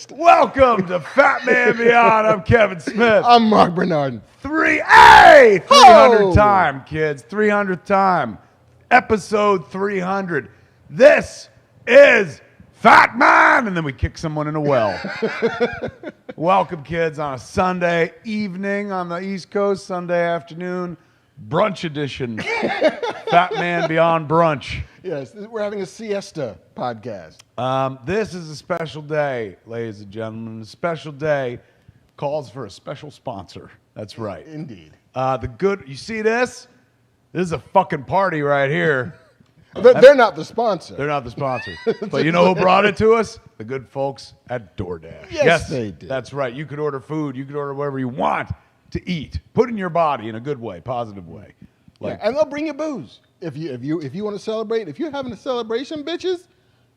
Welcome to Fat Man Beyond. I'm Kevin Smith. I'm Marc Bernard. 300th time, kids. 300th time. Episode 300. This is Fat Man. And then we kick someone in a well. Welcome, kids, on a Sunday evening on the East Coast, Sunday afternoon, brunch edition. Fat Man Beyond brunch. Yes, we're having a siesta podcast. This is a special day, ladies and gentlemen. A special day calls for a special sponsor. That's right. Indeed. You see this? This is a fucking party right here. They're not the sponsor. They're not the sponsor. But you know who brought it to us? The good folks at DoorDash. Yes, they did. That's right. You could order food. You could order whatever you want to eat. Put in your body in a good way, positive way. And they'll bring you booze. If you want to celebrate, if you're having a celebration, bitches,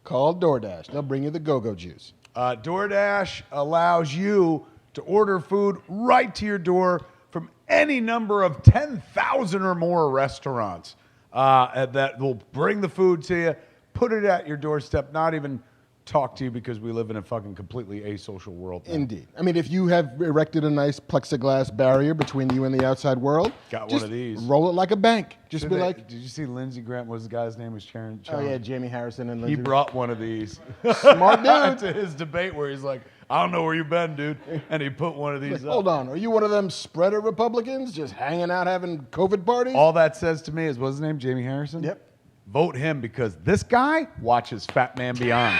call DoorDash. They'll bring you the go-go juice. DoorDash allows you to order food right to your door from any number of 10,000 or more restaurants that will bring the food to you, put it at your doorstep, not even talk to you because we live in a fucking completely asocial world now. Indeed. I mean, if you have erected a nice plexiglass barrier between you and the outside world, got just one of these. Roll it like a bank. Just be like, did you see Lindsey Graham? What was the guy's name? Was Sharon? oh yeah, Jamie Harrison and Lindsey. He brought one of these. Smart dude. To his debate where he's like, I don't know where you've been, dude. And he put one of these up. Hold on. Are you one of them spreader Republicans just hanging out having COVID parties? All that says to me is, what's his name? Jamie Harrison? Yep. Vote him because this guy watches Fat Man Beyond.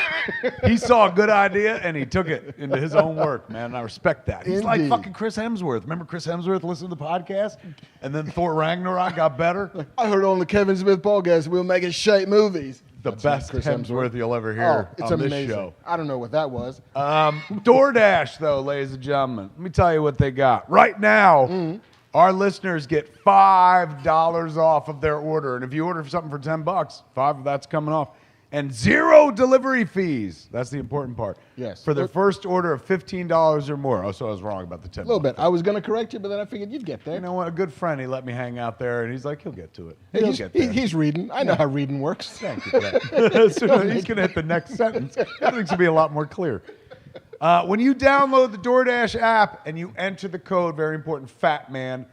He saw a good idea and he took it into his own work, man. And I respect that. He's like fucking Chris Hemsworth. Remember Chris Hemsworth listened to the podcast? And then Thor Ragnarok got better? I heard on the Kevin Smith podcast we'll make it shite movies. That's best Hemsworth you'll ever hear it's on amazing. this show. I don't know what that was. DoorDash, though, ladies and gentlemen. Let me tell you what they got. Right now, our listeners get $5 off of their order. And if you order something for $10, $5 of that's coming off. And 0 delivery fees. That's the important part. Yes. For their first order of $15 or more. Oh, so I was wrong about the $10. A little bit. I was going to correct you, but then I figured you'd get there. You know what? A good friend, he let me hang out there, and he's like, he'll get to it. Hey, He'll get there. he's reading. I know how reading works. Thank you for that. So he's going to hit the next sentence. Everything's going to be a lot more clear. When you download the DoorDash app and you enter the code, very important, Fat Man,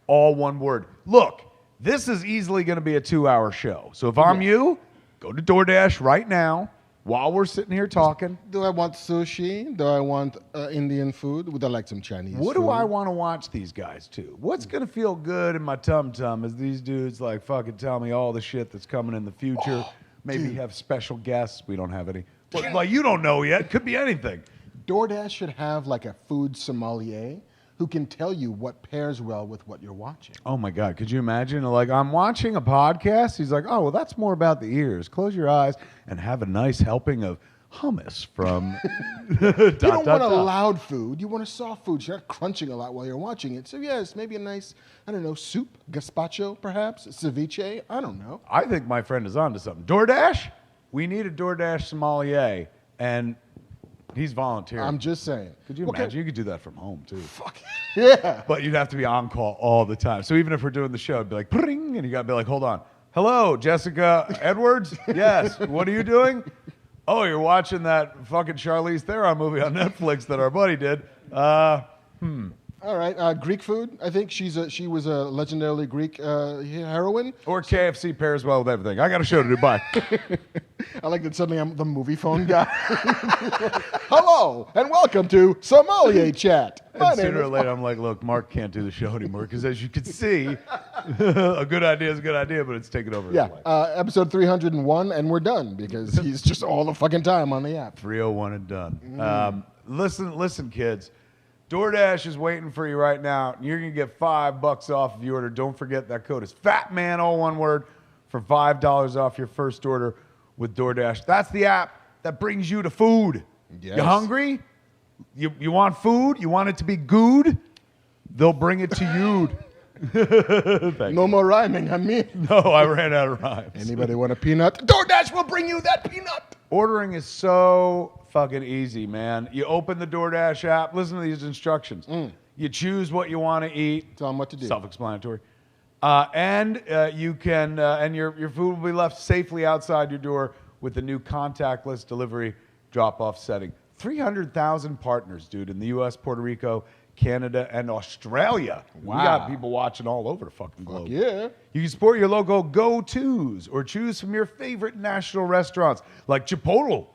all one word. Look, this is easily going to be a 2-hour show. So if I'm you, go to DoorDash right now while we're sitting here talking. Do I want sushi? Do I want Indian food? Would I like some Chinese What food? do I want to watch these guys to? What's going to feel good in my tum-tum as these dudes like fucking tell me all the shit that's coming in the future? Maybe have special guests. We don't have any. But, like, you don't know yet. Could be anything. DoorDash should have like a food sommelier who can tell you what pairs well with what you're watching. Oh, my God. Could you imagine? Like, I'm watching a podcast. He's like, oh, well, that's more about the ears. Close your eyes and have a nice helping of hummus from... You don't want a loud food. You want a soft food. You're not crunching a lot while you're watching it. So, yes, maybe a nice, I don't know, soup, gazpacho, perhaps, ceviche. I don't know. I think my friend is onto something. DoorDash? We need a DoorDash sommelier. And... he's volunteering. I'm just saying. Could you imagine? You could do that from home, too. Fuck. Yeah. But you'd have to be on call all the time. So even if we're doing the show, it'd be like, pring, and you got to be like, hold on. Hello, Jessica Edwards? Yes. What are you doing? Oh, you're watching that fucking Charlize Theron movie on Netflix that our buddy did. All right, Greek food. I think she was a legendarily Greek heroine. Or KFC pairs well with everything. I got a show to do. Bye. I like that suddenly I'm the movie phone guy. Hello, and welcome to Sommelier Chat. And sooner or later, I'm like, look, Marc can't do the show anymore because as you can see, a good idea is a good idea, but it's taken over his life. Episode 301, and we're done because he's just all the fucking time on the app. 301 and done. Listen, kids. DoorDash is waiting for you right now. You're going to get $5 off if you order. Don't forget that code is FATMAN, all one word, for $5 off your first order with DoorDash. That's the app that brings you to food. Yes. You hungry? You want food? You want it to be good? They'll bring it to you. No more rhyming, I mean. No, I ran out of rhymes. Anybody want a peanut? DoorDash will bring you that peanut. Ordering is so fucking easy, man. You open the DoorDash app. Listen to these instructions. You choose what you want to eat. Tell them what to do. Self-explanatory. And you can, and your food will be left safely outside your door with the new contactless delivery drop-off setting. 300,000 partners, dude, in the U.S., Puerto Rico, Canada, and Australia. Wow. We got people watching all over the fucking globe. Yeah. You can support your local go-tos or choose from your favorite national restaurants like Chipotle.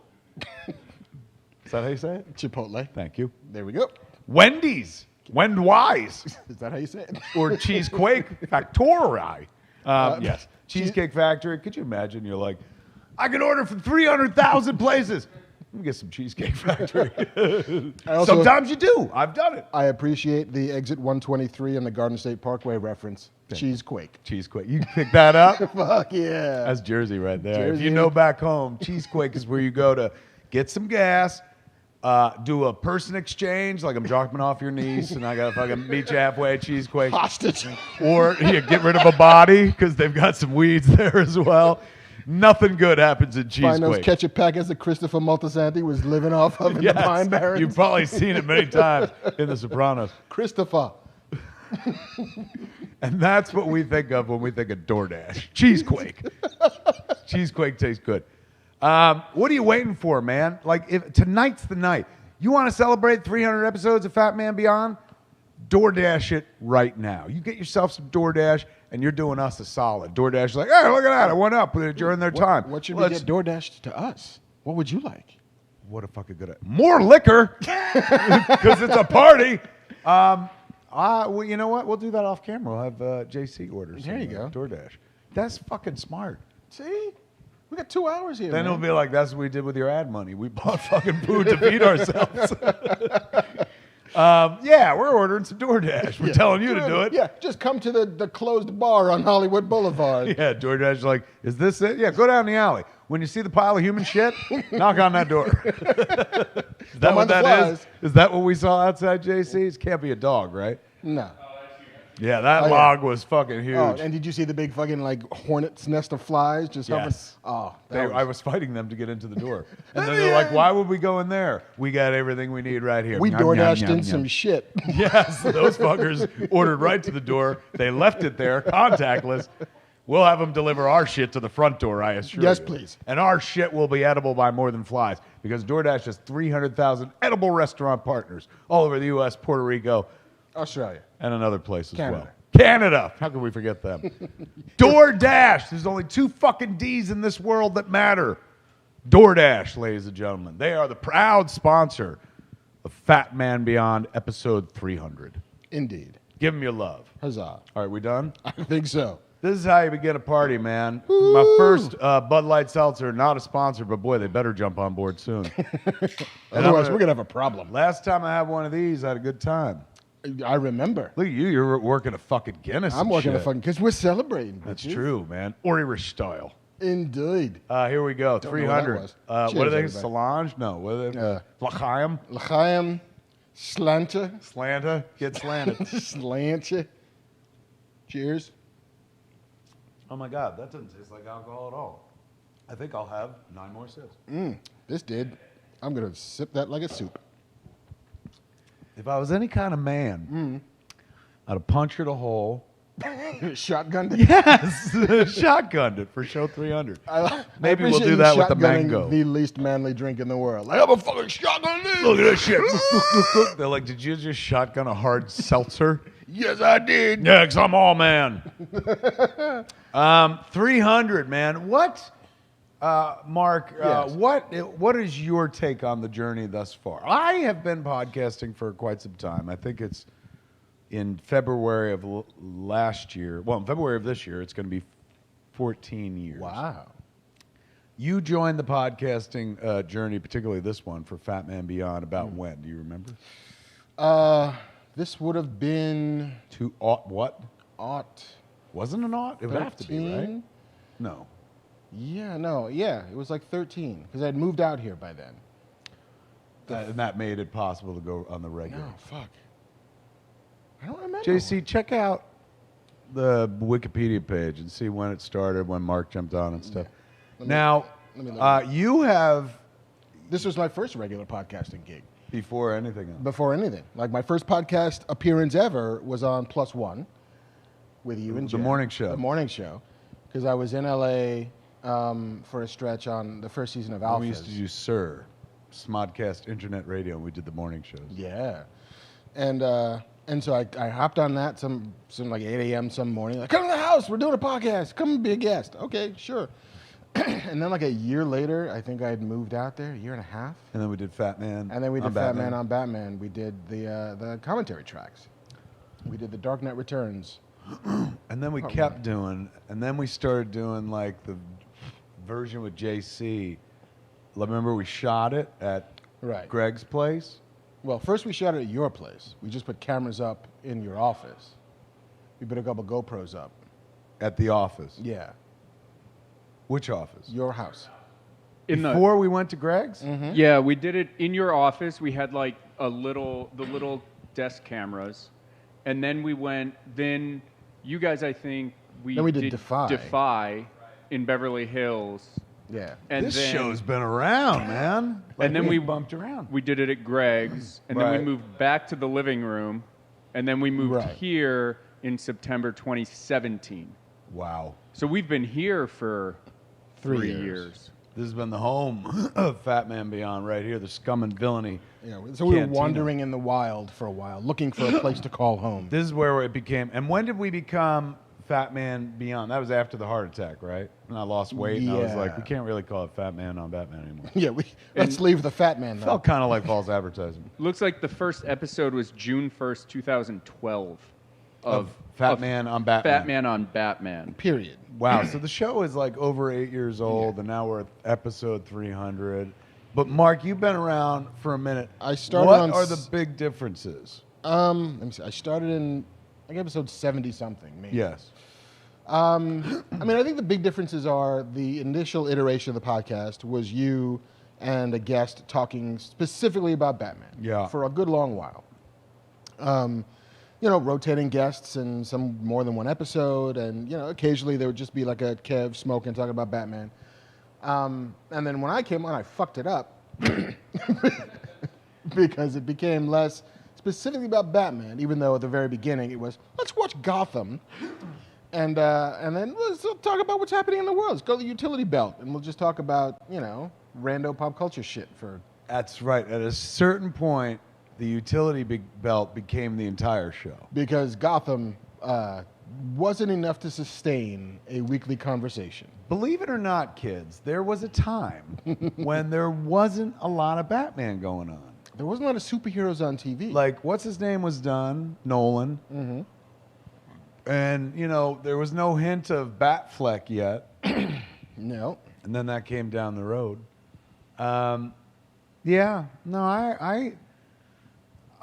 Is that how you say it? Chipotle. Thank you. There we go. Wendy's. Wendwise. Is that how you say it? Or Cheesequake Factory. Yes. Cheesecake Factory. Could you imagine? You're like, I can order from 300,000 places. Let me get some Cheesecake Factory. Sometimes you do. I've done it. I appreciate the Exit 123 and the Garden State Parkway reference. Cheesequake. Cheesequake. You can pick that up? Fuck yeah. That's Jersey right there. Jersey. If you know back home, Cheesequake is where you go to get some gas, do a person exchange, like I'm dropping off your niece and I got to fucking meet you halfway at Cheesequake. Hostage. Or get rid of a body because they've got some weeds there as well. Nothing good happens in Cheesequake. Find those ketchup packets that Christopher Moltisanti was living off of in the Pine Barrens. You've probably seen it many times in The Sopranos. Christopher. And that's what we think of when we think of DoorDash. Cheesequake. Cheesequake tastes good. What are you waiting for, man? Like, if tonight's the night. You want to celebrate 300 episodes of Fat Man Beyond? DoorDash it right now. You get yourself some DoorDash, and you're doing us a solid. DoorDash is like, hey, look at that. I went up during their time. What should we get DoorDashed to us? What would you like? What a fucking good idea. More liquor, because it's a party. Well, you know what? We'll do that off camera. We'll have JC order. There you go. DoorDash. That's fucking smart. See? We got 2 hours here, Then man. it'll be like, that's what we did with your ad money. We bought fucking food to feed ourselves. Yeah, we're ordering some DoorDash. We're telling you to do it. Yeah, just come to the closed bar on Hollywood Boulevard. Yeah, DoorDash is like, is this it? Yeah, go down the alley. When you see the pile of human shit, knock on that door. Is that what that is? Is that what we saw outside JC's? Can't be a dog, right? No. Yeah, that log was fucking huge. Oh, and did you see the big fucking like hornet's nest of flies just hovering? Yes. Oh, I was fighting them to get into the door. And then they're like, why would we go in there? We got everything we need right here. We Yum, DoorDashed yum, in yum, some yum. shit. Yes, those fuckers ordered right to the door. They left it there, contactless. We'll have them deliver our shit to the front door, I assure you. Yes, please. And our shit will be edible by more than flies because DoorDash has 300,000 edible restaurant partners all over the U.S., Puerto Rico, Australia. and another place as Canada. well. Canada. How can we forget them? DoorDash. There's only 2 fucking D's in this world that matter. DoorDash, ladies and gentlemen. They are the proud sponsor of Fat Man Beyond episode 300. Indeed. Give them your love. Huzzah. All right, we done? I think so. This is how you begin a party, man. My first Bud Light Seltzer, not a sponsor, but boy, they better jump on board soon. Otherwise, we're going to have a problem. Last time I had one of these, I had a good time. I remember. Look at you. You're working a fucking Guinness. I'm and working shit. a fucking, because we're celebrating. That's bitches. true, man. Irish style. Indeed. Here we go. Don't know what that 300. was. What Cheers, are they? everybody. Solange? No. What are they? L'chaim? L'chaim. Slanta. Slanta? Get slanted. Slanta. Cheers. Oh, my God. That doesn't taste like alcohol at all. I think I'll have 9 more sips. This did. I'm going to sip that like a soup. If I was any kind of man, I'd have punctured a hole. Shotgunned it? Yes! Shotgunned it for show 300. Maybe we'll do that with the mango. The least manly drink in the world. Like, I'm a fucking shotgun this. Look at that shit. They're like, did you just shotgun a hard seltzer? Yes, I did. Yeah, because I'm all man. 300, man. What, Mark, Yes. what is your take on the journey thus far? I have been podcasting for quite some time. I think it's in February of last year. Well, in February of this year, it's going to be 14 years. Wow. You joined the podcasting journey, particularly this one, for Fat Man Beyond, about when? Do you remember? This would have been... What? Aught. Wasn't an aught? It would have to be, right? 13? No. Yeah, no, yeah. It was like 13, because I had moved out here by then. And that made it possible to go on the regular. No, fuck. I don't remember. JC, check out the Wikipedia page and see when it started, when Marc jumped on and stuff. Now, you have... This was my first regular podcasting gig. Before anything else. Before anything. Like, my first podcast appearance ever was on Plus One with you and Jen. The morning show. The morning show. Because I was in L.A. For a stretch on the first season of Alphas. We used to do Sir. Smodcast Internet Radio, and we did the morning shows. Yeah. And so I hopped on that some like 8 a.m. some morning. Like, come to the house. We're doing a podcast. Come and be a guest. Okay, sure. And then like a year later, I think I had moved out there, a year and a half. And then we did Fat Man. And then we did Fat Man on Batman. We did the commentary tracks. We did the Dark Knight Returns. And then we kept doing, and then we started doing like the version with JC. Remember we shot it at Greg's place? Well, first we shot it at your place. We just put cameras up in your office. We put a couple GoPros up. At the office? Yeah. Which office? Your house. Before we went to Greg's? Mm-hmm. Yeah, we did it in your office. We had like the little desk cameras. And then then you guys, I think, we did Defy in Beverly Hills. Yeah. And this show's been around, man. And then we bumped around. We did it at Greg's, and then we moved back to the living room, and then we moved here in September 2017. Wow. So we've been here for 3 years. This has been the home of Fat Man Beyond right here, the Scum and Villainy. Yeah, so we were wandering in the wild for a while, looking for a place to call home. This is where it became. And when did we become Fat Man Beyond? That was after the heart attack, right? And I lost weight, and I was like, we can't really call it Fat Man on Batman anymore. Yeah, let's leave the Fat Man, though. Felt kind of like false advertising. Looks like the first episode was June 1st, 2012. Of Fat Man on Batman. Fat Man on Batman. Period. Wow, so the show is like over 8 years old, and now we're at episode 300. But Mark, you've been around for a minute. What are the big differences? Let me see. I started in like episode 70-something, maybe. Yes. I mean, I think the big differences are the initial iteration of the podcast was you and a guest talking specifically about Batman for a good long while. Rotating guests and some more than one episode, and occasionally there would just be like a Kev smoking, talking about Batman. And then when I came on, I fucked it up because it became less specifically about Batman, even though at the very beginning it was, let's watch Gotham, and then let's talk about what's happening in the world. Let's go to the utility belt, and we'll just talk about rando pop culture shit for. That's right. At a certain point, the utility belt became the entire show. Because Gotham wasn't enough to sustain a weekly conversation. Believe it or not, kids, there was a time when there wasn't a lot of Batman going on. There wasn't a lot of superheroes on TV. Like, what's his name was done? Nolan. Mm-hmm. And, there was no hint of Batfleck yet. No. And then that came down the road. I'm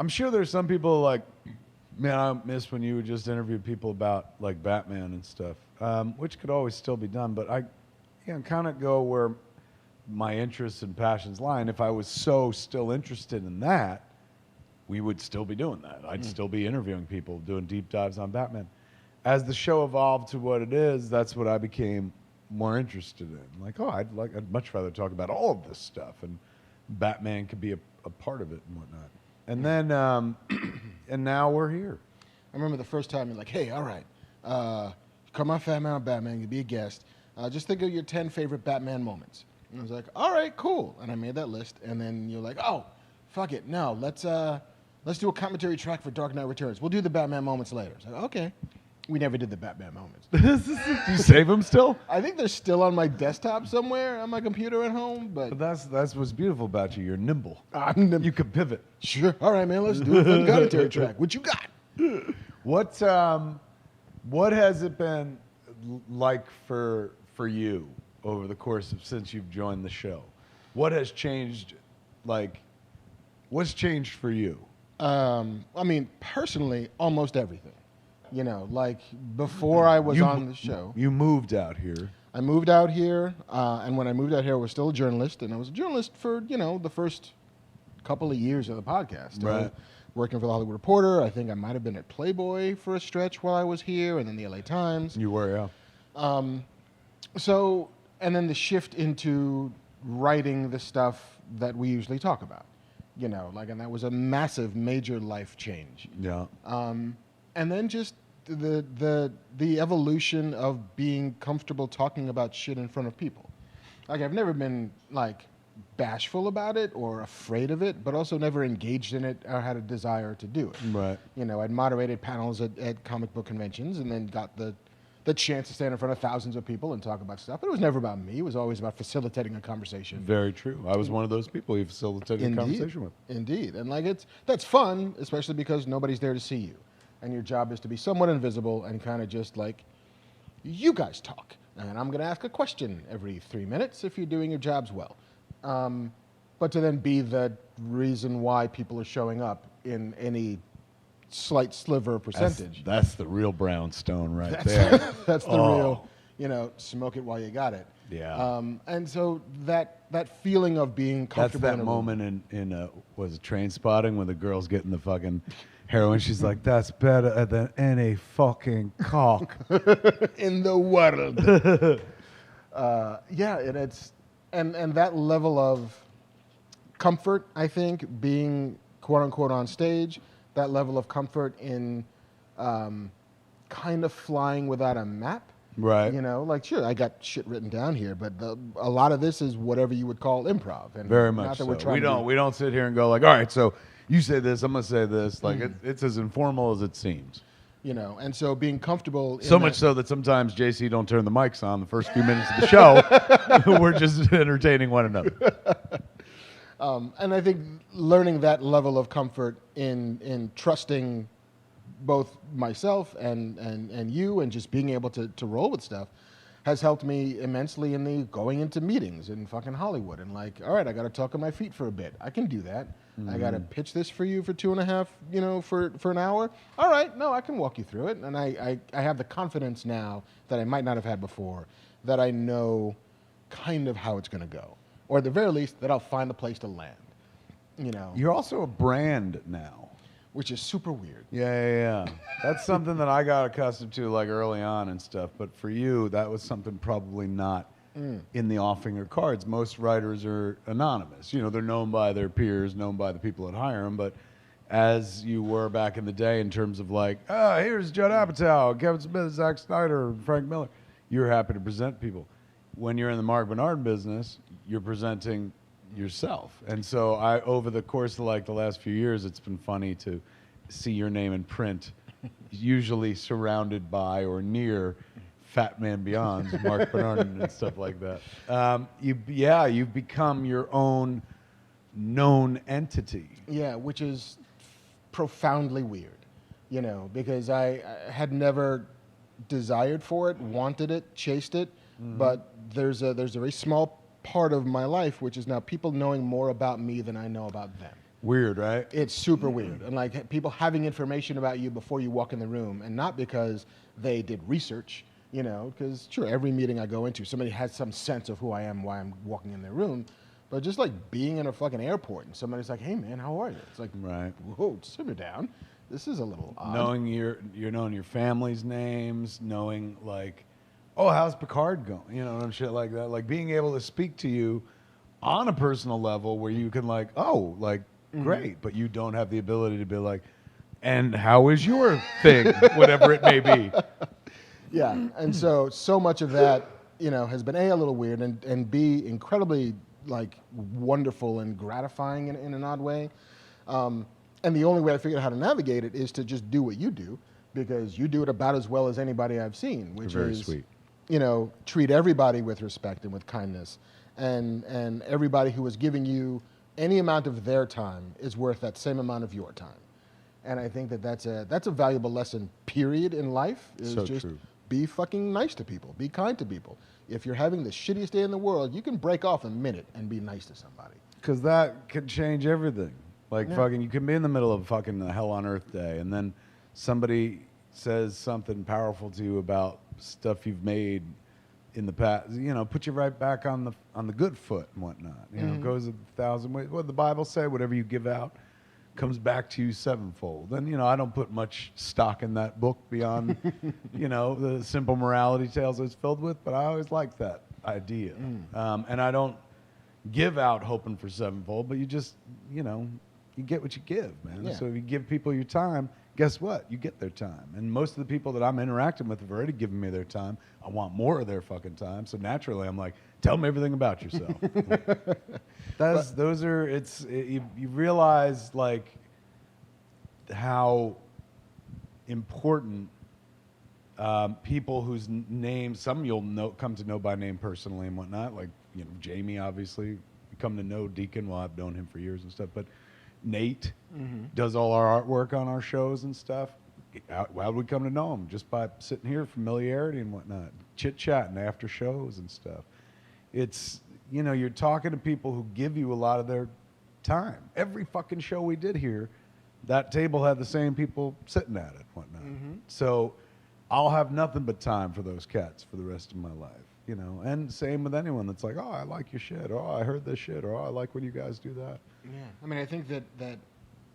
sure there's some people like, man, I miss when you would just interview people about like Batman and stuff, which could always still be done. But I kind of go where my interests and passions lie. And if I was still interested in that, we would still be doing that. I'd still be interviewing people, doing deep dives on Batman. As the show evolved to what it is, that's what I became more interested in. Like, I'd much rather talk about all of this stuff, and Batman could be a part of it and whatnot. And then, and now we're here. I remember the first time you're like, hey, all right, come on Fat Man on Batman, you'll be a guest. Just think of your 10 favorite Batman moments. And I was like, all right, cool. And I made that list. And then you're like, oh, fuck it. No, let's do a commentary track for Dark Knight Returns. We'll do the Batman moments later. I was like, okay. We never did the Batman moments. Do you save them still? I think they're still on my desktop somewhere on my computer at home. But that's what's beautiful about you. You're nimble. I'm nimble. You can pivot. Sure. All right, man. Let's do a commentary track. What you got? What has it been like for you over the course of since you've joined the show? What has changed? Like, what's changed for you? I mean, personally, almost everything. Like before I was on the show. You moved out here. I moved out here, and when I moved out here, I was still a journalist, and I was a journalist for, the first couple of years of the podcast. Right. Working for the Hollywood Reporter. I think I might have been at Playboy for a stretch while I was here, and then the LA Times. You were, yeah. So, and then the shift into writing the stuff that we usually talk about. And that was a massive, major life change. Yeah. And then just the evolution of being comfortable talking about shit in front of people. Like, I've never been, like, bashful about it or afraid of it, but also never engaged in it or had a desire to do it. Right. I'd moderated panels at comic book conventions and then got the chance to stand in front of thousands of people and talk about stuff. But it was never about me. It was always about facilitating a conversation. Very true. I was one of those people you facilitated a conversation with. Indeed. And that's fun, especially because nobody's there to see you. And your job is to be somewhat invisible and kind of just you guys talk. And I'm going to ask a question every 3 minutes if you're doing your jobs well. But to then be the reason why people are showing up in any slight sliver of percentage. That's the real brownstone right there. That's the real, smoke it while you got it. Yeah. And so that feeling of being comfortable. That's that moment in was it Train Spotting when the girl's getting the fucking heroin. She's like, that's better than any fucking cock in the world. Yeah, and it's and that level of comfort, I think, being quote unquote on stage, that level of comfort in kind of flying without a map. Right. Sure, I got shit written down here, but a lot of this is whatever you would call improv. And very much so. We don't sit here and go all right, so you say this, I'm going to say this. It's as informal as it seems. And so being comfortable. So much so that sometimes JC don't turn the mics on the first few minutes of the show. We're just entertaining one another. And I think learning that level of comfort in trusting both myself and you and just being able to roll with stuff has helped me immensely in the going into meetings in fucking Hollywood and all right, I got to talk on my feet for a bit. I can do that. Mm-hmm. I got to pitch this for you for 2.5, for an hour. All right, no, I can walk you through it. And I have the confidence now that I might not have had before that I know kind of how it's going to go. Or at the very least, that I'll find the place to land. You're also a brand now. Which is super weird. Yeah. That's something that I got accustomed to early on and stuff. But for you, that was something probably not in the offing or cards. Most writers are anonymous. They're known by their peers, known by the people that hire them. But as you were back in the day in terms of here's Judd Apatow, Kevin Smith, Zack Snyder, Frank Miller, you're happy to present people. When you're in the Marc Bernard business, you're presenting yourself. And so over the course of the last few years, it's been funny to see your name in print, usually surrounded by or near Fat Man Beyond's Marc Bernard and stuff like that. You've become your own known entity. Yeah, which is profoundly weird, because I had never desired for it, wanted it, chased it, but there's a very small part of my life which is now people knowing more about me than I know about them. Weird, right? It's super weird. And people having information about you before you walk in the room, and not because they did research, because sure, every meeting I go into, somebody has some sense of who I am, why I'm walking in their room, but just being in a fucking airport and somebody's like, hey man, how are you? It's right. Whoa, simmer down. This is a little odd. Knowing knowing your family's names, knowing oh, how's Picard going? And shit like that. Being able to speak to you on a personal level where you can great, but you don't have the ability to be and how is your thing, whatever it may be. Yeah, and so much of that, has been A, a little weird, and B, incredibly wonderful and gratifying in an odd way. And the only way I figured out how to navigate it is to just do what you do, because you do it about as well as anybody I've seen, which Very is sweet. Treat everybody with respect and with kindness, and everybody who is giving you any amount of their time is worth that same amount of your time. And I think that's a valuable lesson, period, in life, is so just true. Be fucking nice to people, be kind to people. If you're having the shittiest day in the world, you can break off a minute and be nice to somebody. Because that could change everything. Fucking, you can be in the middle of fucking a hell on earth day, and then somebody says something powerful to you about stuff you've made in the past, put you right back on the good foot and whatnot. Goes 1,000 ways. What did the Bible say? Whatever you give out comes back to you sevenfold. And I don't put much stock in that book beyond the simple morality tales it's filled with. But I always liked that idea, and I don't give out hoping for sevenfold. But you just you get what you give, man. Yeah. So if you give people your time, guess what? You get their time. And most of the people that I'm interacting with have already given me their time. I want more of their fucking time. So naturally, I'm tell me everything about yourself. You realize like how important people whose names, some you'll come to know by name personally and whatnot, like Jamie, obviously, you come to know Deacon. Well, I've known him for years and stuff, but Nate does all our artwork on our shows and stuff. How would we come to know him? Just by sitting here, familiarity and whatnot, chit-chatting after shows and stuff. It's, you're talking to people who give you a lot of their time. Every fucking show we did here, that table had the same people sitting at it and whatnot. So I'll have nothing but time for those cats for the rest of my life, and same with anyone that's like, oh, I like your shit, or oh, I heard this shit, or oh, I like when you guys do that. Yeah, I mean, I think that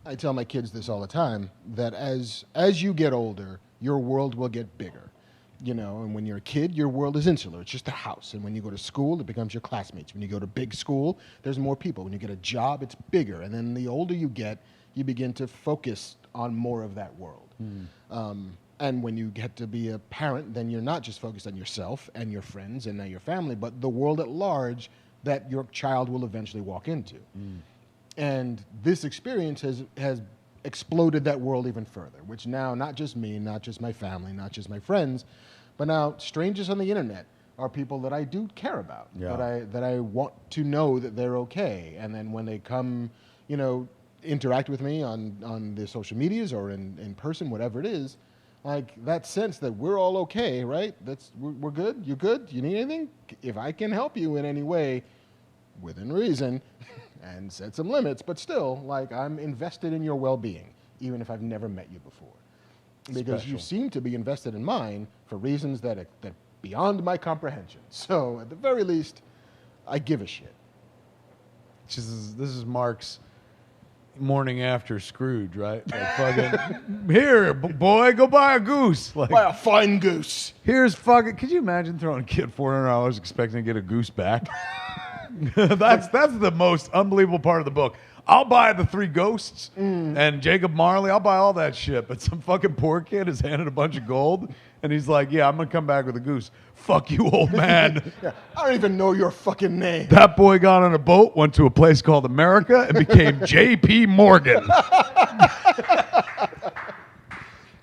I tell my kids this all the time, that as you get older, your world will get bigger. And when you're a kid, your world is insular. It's just a house. And when you go to school, it becomes your classmates. When you go to big school, there's more people. When you get a job, it's bigger. And then the older you get, you begin to focus on more of that world. And when you get to be a parent, then you're not just focused on yourself and your friends and your family, but the world at large that your child will eventually walk into. And this experience has exploded that world even further, which now not just me, not just my family, not just my friends, but now strangers on the internet are people that I do care about, that I want to know that they're okay. And then when they come, interact with me on the social medias or in person, whatever it is, like that sense that we're all okay, right? We're good. You good? You need anything? If I can help you in any way, within reason, and set some limits, but still, like, I'm invested in your well-being, even if I've never met you before. Because you seem to be invested in mine for reasons that beyond my comprehension. So, at the very least, I give a shit. This is Marc's morning after Scrooge, right? Like, fucking, here, boy, go buy a goose. Like, buy a fine goose. Here's fucking, could you imagine throwing a kid $400 expecting to get a goose back? That's the most unbelievable part of the book. I'll buy the 3 ghosts and Jacob Marley. I'll buy all that shit. But some fucking poor kid is handed a bunch of gold, and he's like, "Yeah, I'm gonna come back with a goose." Fuck you, old man. Yeah, I don't even know your fucking name. That boy got on a boat, went to a place called America, and became J.P. Morgan.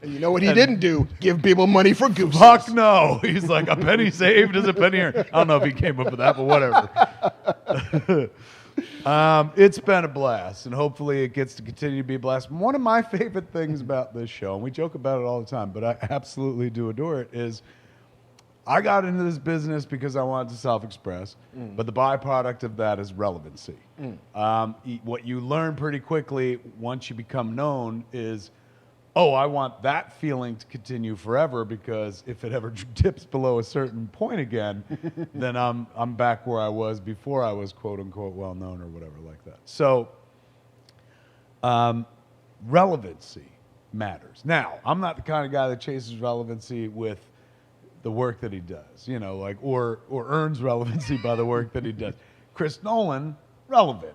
And you know what he didn't do? Give people money for gooses. Fuck no. He's like, a penny saved is a penny earned. I don't know if he came up with that, but whatever. It's been a blast, and hopefully it gets to continue to be a blast. One of my favorite things about this show, and we joke about it all the time, but I absolutely do adore it, is I got into this business because I wanted to self-express, but the byproduct of that is relevancy. What you learn pretty quickly once you become known is, oh, I want that feeling to continue forever, because if it ever dips below a certain point again, then I'm back where I was before I was quote unquote well known or whatever like that. So relevancy matters. Now, I'm not the kind of guy that chases relevancy with the work that he does, or earns relevancy by the work that he does. Chris Nolan, relevant.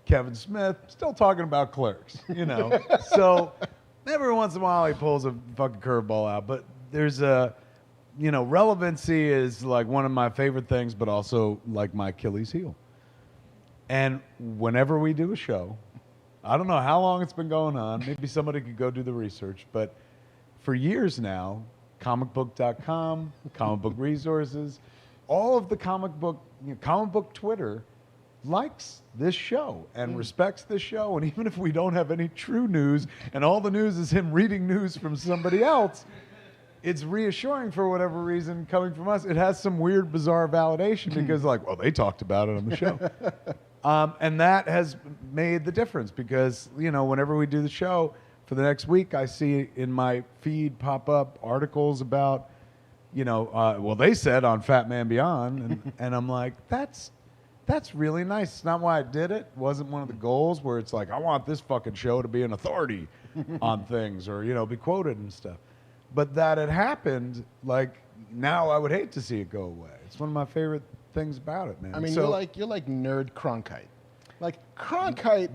Kevin Smith, still talking about Clerks, So every once in a while he pulls a fucking curveball out, but there's relevancy is like one of my favorite things, but also like my Achilles heel. And whenever we do a show, I don't know how long it's been going on, maybe somebody could go do the research, but for years now, comicbook.com, comic book resources, all of the comic book Twitter likes this show and respects this show, and even if we don't have any true news and all the news is him reading news from somebody else, it's reassuring for whatever reason coming from us. It has some weird, bizarre validation because, like, well, they talked about it on the show. And that has made the difference because, whenever we do the show for the next week, I see in my feed pop up articles about, they said on Fat Man Beyond, and I'm like, that's really nice. It's not why I did it. It wasn't one of the goals where it's like, I want this fucking show to be an authority on things or, be quoted and stuff. But that it happened, like, now I would hate to see it go away. It's one of my favorite things about it, man. I mean, you're like nerd Cronkite. Like, Cronkite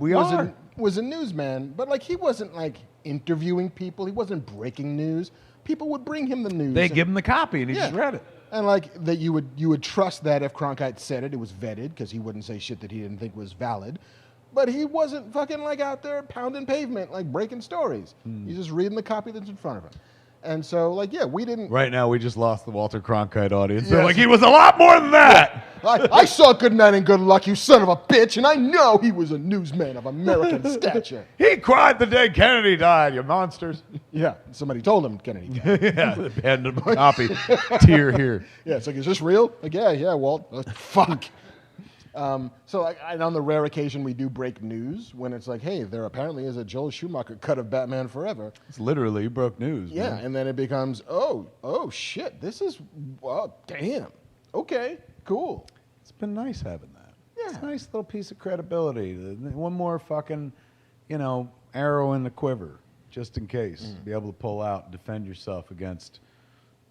was a newsman, but, like, he wasn't, like, interviewing people. He wasn't breaking news. People would bring him the news. They give him the copy, and he just read it. And like that you would trust that if Cronkite said it, it was vetted because he wouldn't say shit that he didn't think was valid. But he wasn't fucking like out there pounding pavement, like breaking stories. He's just reading the copy that's in front of him. And so, like, yeah, we didn't... Right now, we just lost the Walter Cronkite audience. Yes. They're like, he was a lot more than that. I saw Good Night and Good Luck, you son of a bitch, and I know he was a newsman of American stature. He cried the day Kennedy died, you monsters. Yeah, somebody told him Kennedy died. Yeah, hand him a copy. Tear here. Yeah, it's like, is this real? Like, yeah, Walt. Fuck. So like, on the rare occasion we do break news when it's like, hey, there apparently is a Joel Schumacher cut of Batman Forever. It's literally, you broke news. Yeah, man. and then it becomes, oh shit, this is, damn. Okay, cool. It's been nice having that. Yeah. It's a nice little piece of credibility. One more fucking, arrow in the quiver, just in case. Be able to pull out and defend yourself against,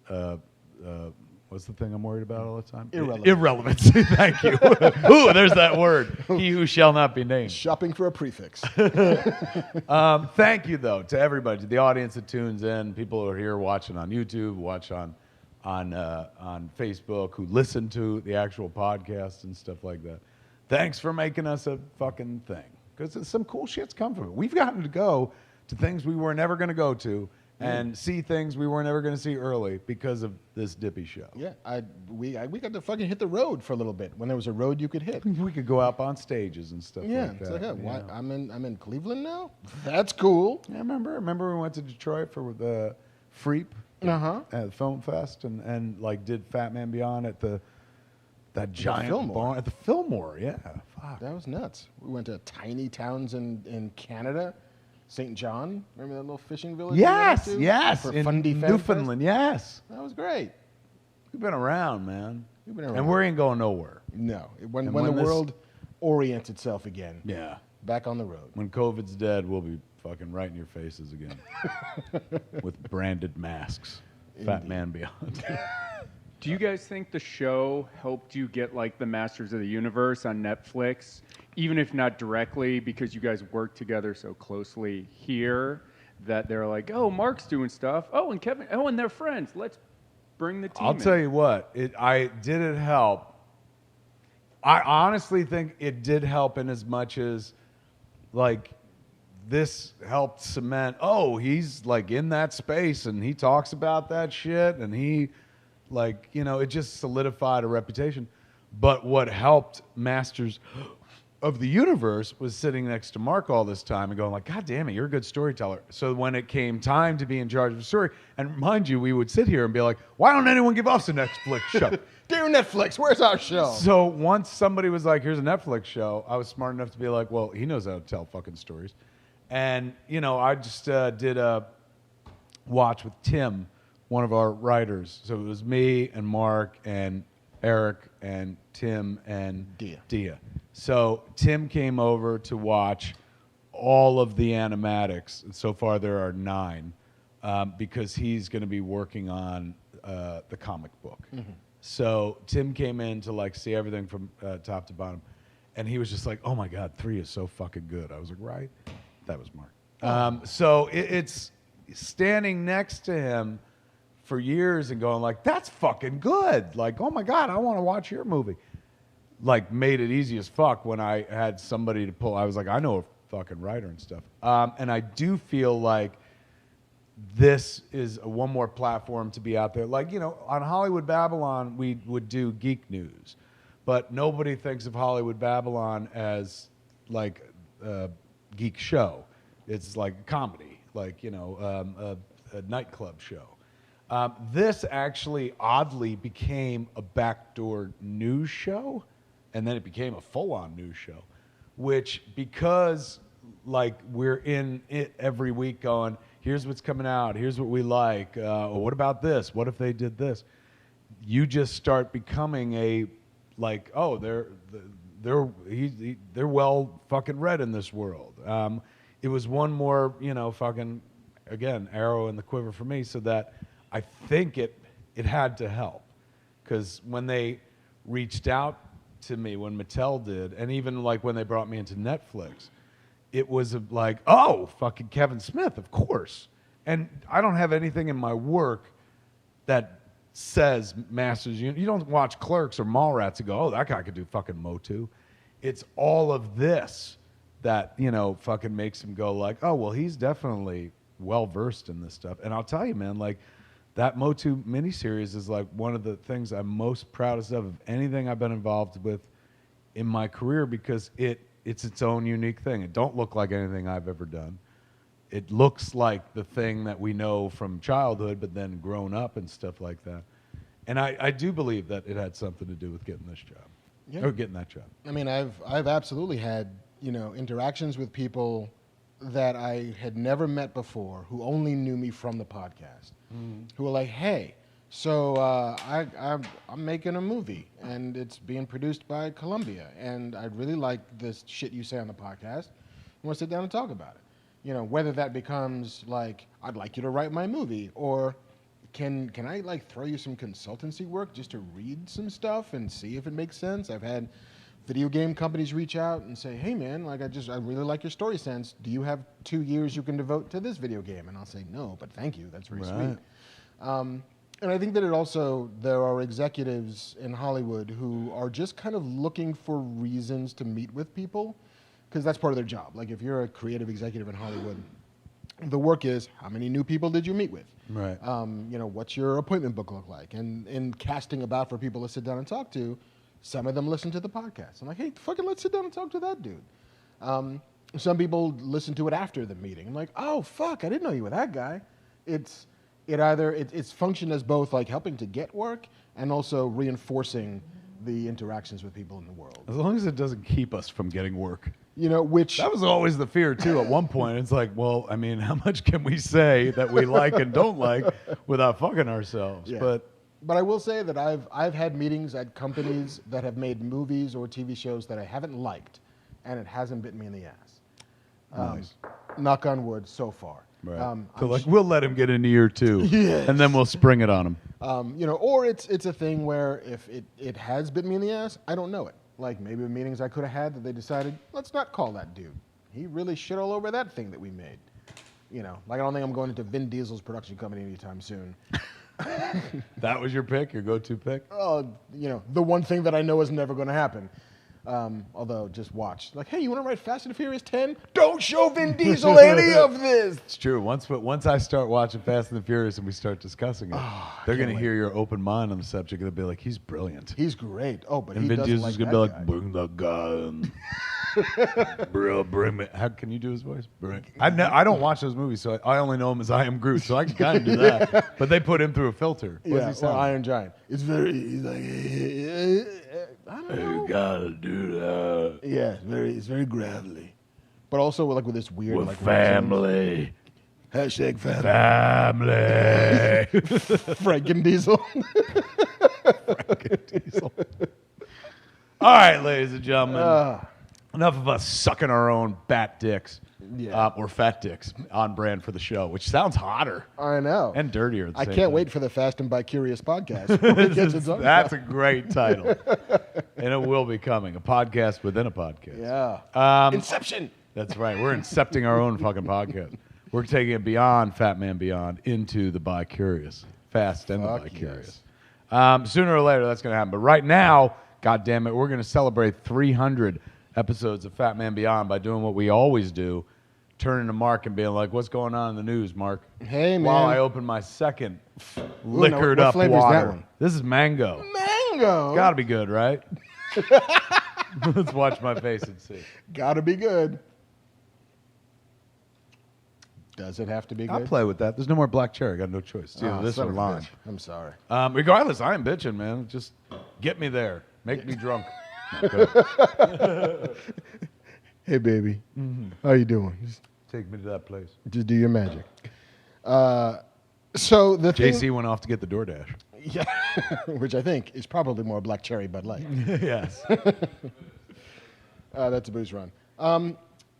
what's the thing I'm worried about all the time? Irrelevancy. Thank you. Ooh, there's that word. He who shall not be named. Shopping for a prefix. Thank you, though, to everybody, to the audience that tunes in, people who are here watching on YouTube, watch on Facebook, who listen to the actual podcast and stuff like that. Thanks for making us a fucking thing, because some cool shit's come from it. We've gotten to go to things we were never going to go to, and see things we were never going to see early because of this Dippy show. Yeah, we got to fucking hit the road for a little bit when there was a road you could hit. We could go up on stages and stuff like that. It's like, why, I'm in Cleveland now? That's cool. Yeah, remember we went to Detroit for the Freep at the Film Fest and like did Fat Man Beyond at that giant barn at the Fillmore. Yeah, fuck. That was nuts. We went to tiny towns in Canada. St. John, remember that little fishing village? Yes. For in Fundy Newfoundland, yes. That was great. We've been around, man. We've been around. And we ain't going nowhere. No. When the world orients itself again. Yeah. Back on the road. When COVID's dead, we'll be fucking right in your faces again. With branded masks. Indeed. Fat Man Beyond. Do you guys think the show helped you get like the Masters of the Universe on Netflix? Even if not directly, because you guys work together so closely here, that they're like, oh, Marc's doing stuff. Oh, and Kevin. Oh, and they're friends. Let's bring the team I'll tell you what. Did it help? I honestly think it did help in as much as, like, this helped cement, oh, he's, like, in that space, and he talks about that shit, and he, like, it just solidified a reputation. But what helped Masters of the Universe was sitting next to Marc all this time and going like, God damn it, you're a good storyteller. So when it came time to be in charge of the story, and mind you, we would sit here and be like, why don't anyone give us a Netflix show? Dear Netflix, where's our show? So once somebody was like, here's a Netflix show, I was smart enough to be like, well, he knows how to tell fucking stories. And, I just did a watch with Tim, one of our writers. So it was me and Marc and Eric and Tim and Dia. So Tim came over to watch all of the animatics. So far there are 9 because he's going to be working on the comic book. Mm-hmm. So Tim came in to like see everything from top to bottom. And he was just like, oh my God, 3 is so fucking good. I was like, right? That was Marc. So it's standing next to him for years and going like, that's fucking good. Like, oh my God, I want to watch your movie. Like, made it easy as fuck when I had somebody to pull. I was like, I know a fucking writer and stuff. And I do feel like this is one more platform to be out there. Like, on Hollywood Babylon, we would do geek news. But nobody thinks of Hollywood Babylon as, like, a geek show. It's like a comedy, like, a nightclub show. This actually oddly became a backdoor news show, and then it became a full-on news show, which because like we're in it every week going, here's what's coming out, here's what we like, what about this? What if they did this? You just start becoming a like, oh, they're well fucking read in this world. It was one more, fucking again arrow in the quiver for me, so that I think it had to help, because when they reached out to me, when Mattel did, and even like when they brought me into Netflix, it was like, oh, fucking Kevin Smith, of course. And I don't have anything in my work that says Masters Union. You don't watch Clerks or Mallrats and go, oh, that guy could do fucking Motu. It's all of this that, you know, fucking makes him go like, oh, well, he's definitely well-versed in this stuff. And I'll tell you, man, like, that Motu miniseries is like one of the things I'm most proudest of anything I've been involved with in my career, because it's its own unique thing. It don't look like anything I've ever done. It looks like the thing that we know from childhood, but then grown up and stuff like that. And I do believe that it had something to do with getting this job, or getting that job. I mean, I've absolutely had, you know, interactions with people that I had never met before, who only knew me from the podcast, who were like, "Hey, so I'm making a movie, and it's being produced by Columbia, and I'd really like this shit you say on the podcast. I want to sit down and talk about it." You know, whether that becomes like, I'd like you to write my movie, or can I like throw you some consultancy work just to read some stuff and see if it makes sense? I've had video game companies reach out and say, hey man, like I really like your story sense. Do you have 2 years you can devote to this video game? And I'll say, no, but thank you. That's very sweet. And I think that there are executives in Hollywood who are just kind of looking for reasons to meet with people, because that's part of their job. Like if you're a creative executive in Hollywood, the work is, how many new people did you meet with? Right. You know, what's your appointment book look like? And in casting about for people to sit down and talk to, some of them listen to the podcast. I'm like, hey, fucking let's sit down and talk to that dude. Some people listen to it after the meeting. I'm like, oh, fuck, I didn't know you were that guy. It's functioned as both like helping to get work and also reinforcing the interactions with people in the world. As long as it doesn't keep us from getting work. You know, which... That was always the fear, too, at one point. It's like, well, I mean, how much can we say that we like and don't like without fucking ourselves? Yeah. But I will say that I've had meetings at companies that have made movies or TV shows that I haven't liked, and it hasn't bitten me in the ass. Nice. Knock on wood, so far. Right. So like, we'll let him get into year 2, yes. And then we'll spring it on him. You know, or it's a thing where if it has bitten me in the ass, I don't know it. Like maybe the meetings I could have had that they decided, let's not call that dude. He really shit all over that thing that we made. You know, like I don't think I'm going into Vin Diesel's production company anytime soon. That was your pick, your go-to pick? Oh, you know, the one thing that I know is never going to happen. Although, just watch. Like, hey, you want to write Fast and Furious 10? Don't show Vin Diesel any of this! It's true. Once I start watching Fast and the Furious and we start discussing it, they're going to hear your open mind on the subject and they'll be like, he's brilliant. He's great. Oh, but and he Vin doesn't Diesel's like going to that be guy. like, bring the gun. Bro, bring me. How can you do his voice? I don't watch those movies, so I only know him as I Am Groot, so I can kind of do that. But they put him through a filter. What does he sound like? Iron Giant. It's he's like, I don't know. You gotta do that. Yeah, it's very gravelly. But also like with this weird With like family. Hashtag family. Franken Diesel. Franken Diesel. All right, ladies and gentlemen. Enough of us sucking our own bat dicks. Yeah. Or fat dicks on brand for the show, which sounds hotter. I know. And dirtier at the I same can't time. wait for the Fast and Bi-Curious podcast. That's a great title. And it will be coming. A podcast within a podcast. Yeah. Inception. That's right. We're incepting our own fucking podcast. We're taking it beyond Fat Man Beyond into the Bi-Curious. Fast and the Bi-Curious. Yes. Sooner or later, that's going to happen. But right now, God damn it, we're going to celebrate 300 episodes of Fat Man Beyond by doing what we always do, turning to Marc and being like, what's going on in the news, Marc? Hey, man. While I open my second liquored up flavor is water. that one? This is mango. Mango? It's got to be good, right? Let's watch my face and see. Gotta be good. Does it have to be good? I'll play with that. There's no more black cherry. I got no choice. It's either this or lime. I'm sorry. Regardless, I am bitching, man. Just get me there. Make me drunk. Hey, baby. How you doing? Just take me to that place. Just do your magic. So the JC went off to get the DoorDash. Yeah, which I think is probably more Black Cherry Bud Light. Yes. That's a booze run.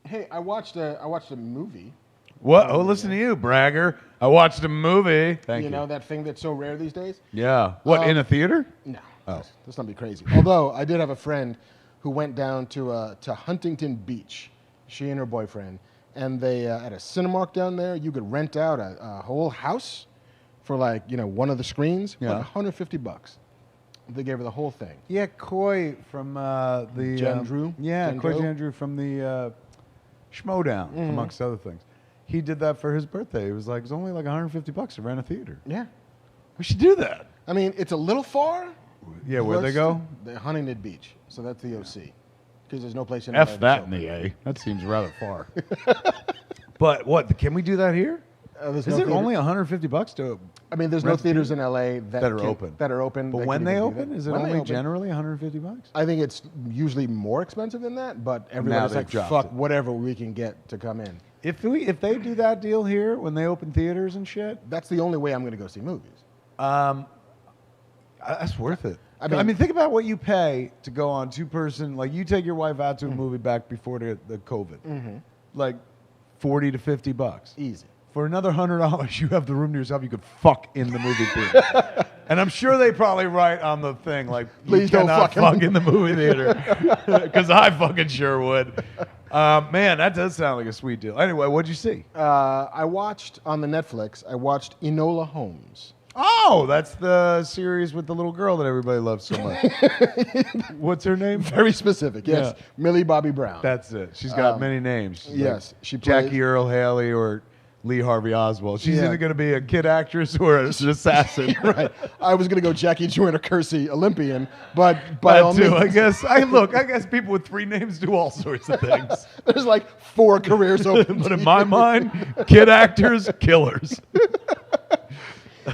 Hey, I watched a movie. What? Oh, listen to you, bragger. I watched a movie. Thank you. You know that thing that's so rare these days? Yeah. What, in a theater? No. Oh. Let's not be crazy. Although I did have a friend who went down to Huntington Beach, she and her boyfriend, and they at a Cinemark down there, you could rent out a whole house for like, one of the screens, like $150. They gave her the whole thing. Yeah, Coy from the Jandrew. Coy Jandrew from the Schmodown, amongst other things. He did that for his birthday. It was like, it's only like $150 to rent a theater. Yeah. We should do that. I mean, it's a little far. Yeah, where'd they go? The Huntington Beach. So that's the OC. Because there's no place in F that in the A. That seems rather far. But what? Can we do that here? Is it only $150 to? I mean, there's no theaters in LA that are open. That are open. But when they open, is it only generally $150? I think it's usually more expensive than that. But everybody's like, fuck whatever we can get to come in. If they do that deal here when they open theaters and shit, that's the only way I'm going to go see movies. That's worth it. I mean, think about what you pay to go on two-person. Like, you take your wife out to a movie back before the COVID. Like, $40 to $50. Easy. For another $100, you have the room to yourself. You could fuck in the movie theater. And I'm sure they probably write on the thing, like, please don't fuck in the movie theater. Because I fucking sure would. Man, that does sound like a sweet deal. Anyway, what'd you see? I watched on the Netflix, Enola Holmes. Oh, that's the series with the little girl that everybody loves so much. What's her name? Very specific, yes. Yeah. Millie Bobby Brown. That's it. She's got many names. Yes. Like she plays Jackie Earle Haley or Lee Harvey Oswald. She's either going to be a kid actress or an assassin. Right. I was going to go Jackie Joyner Kersey Olympian, but by all means. I guess people with 3 names do all sorts of things. There's like 4 careers open. But in my mind, kid actors, killers.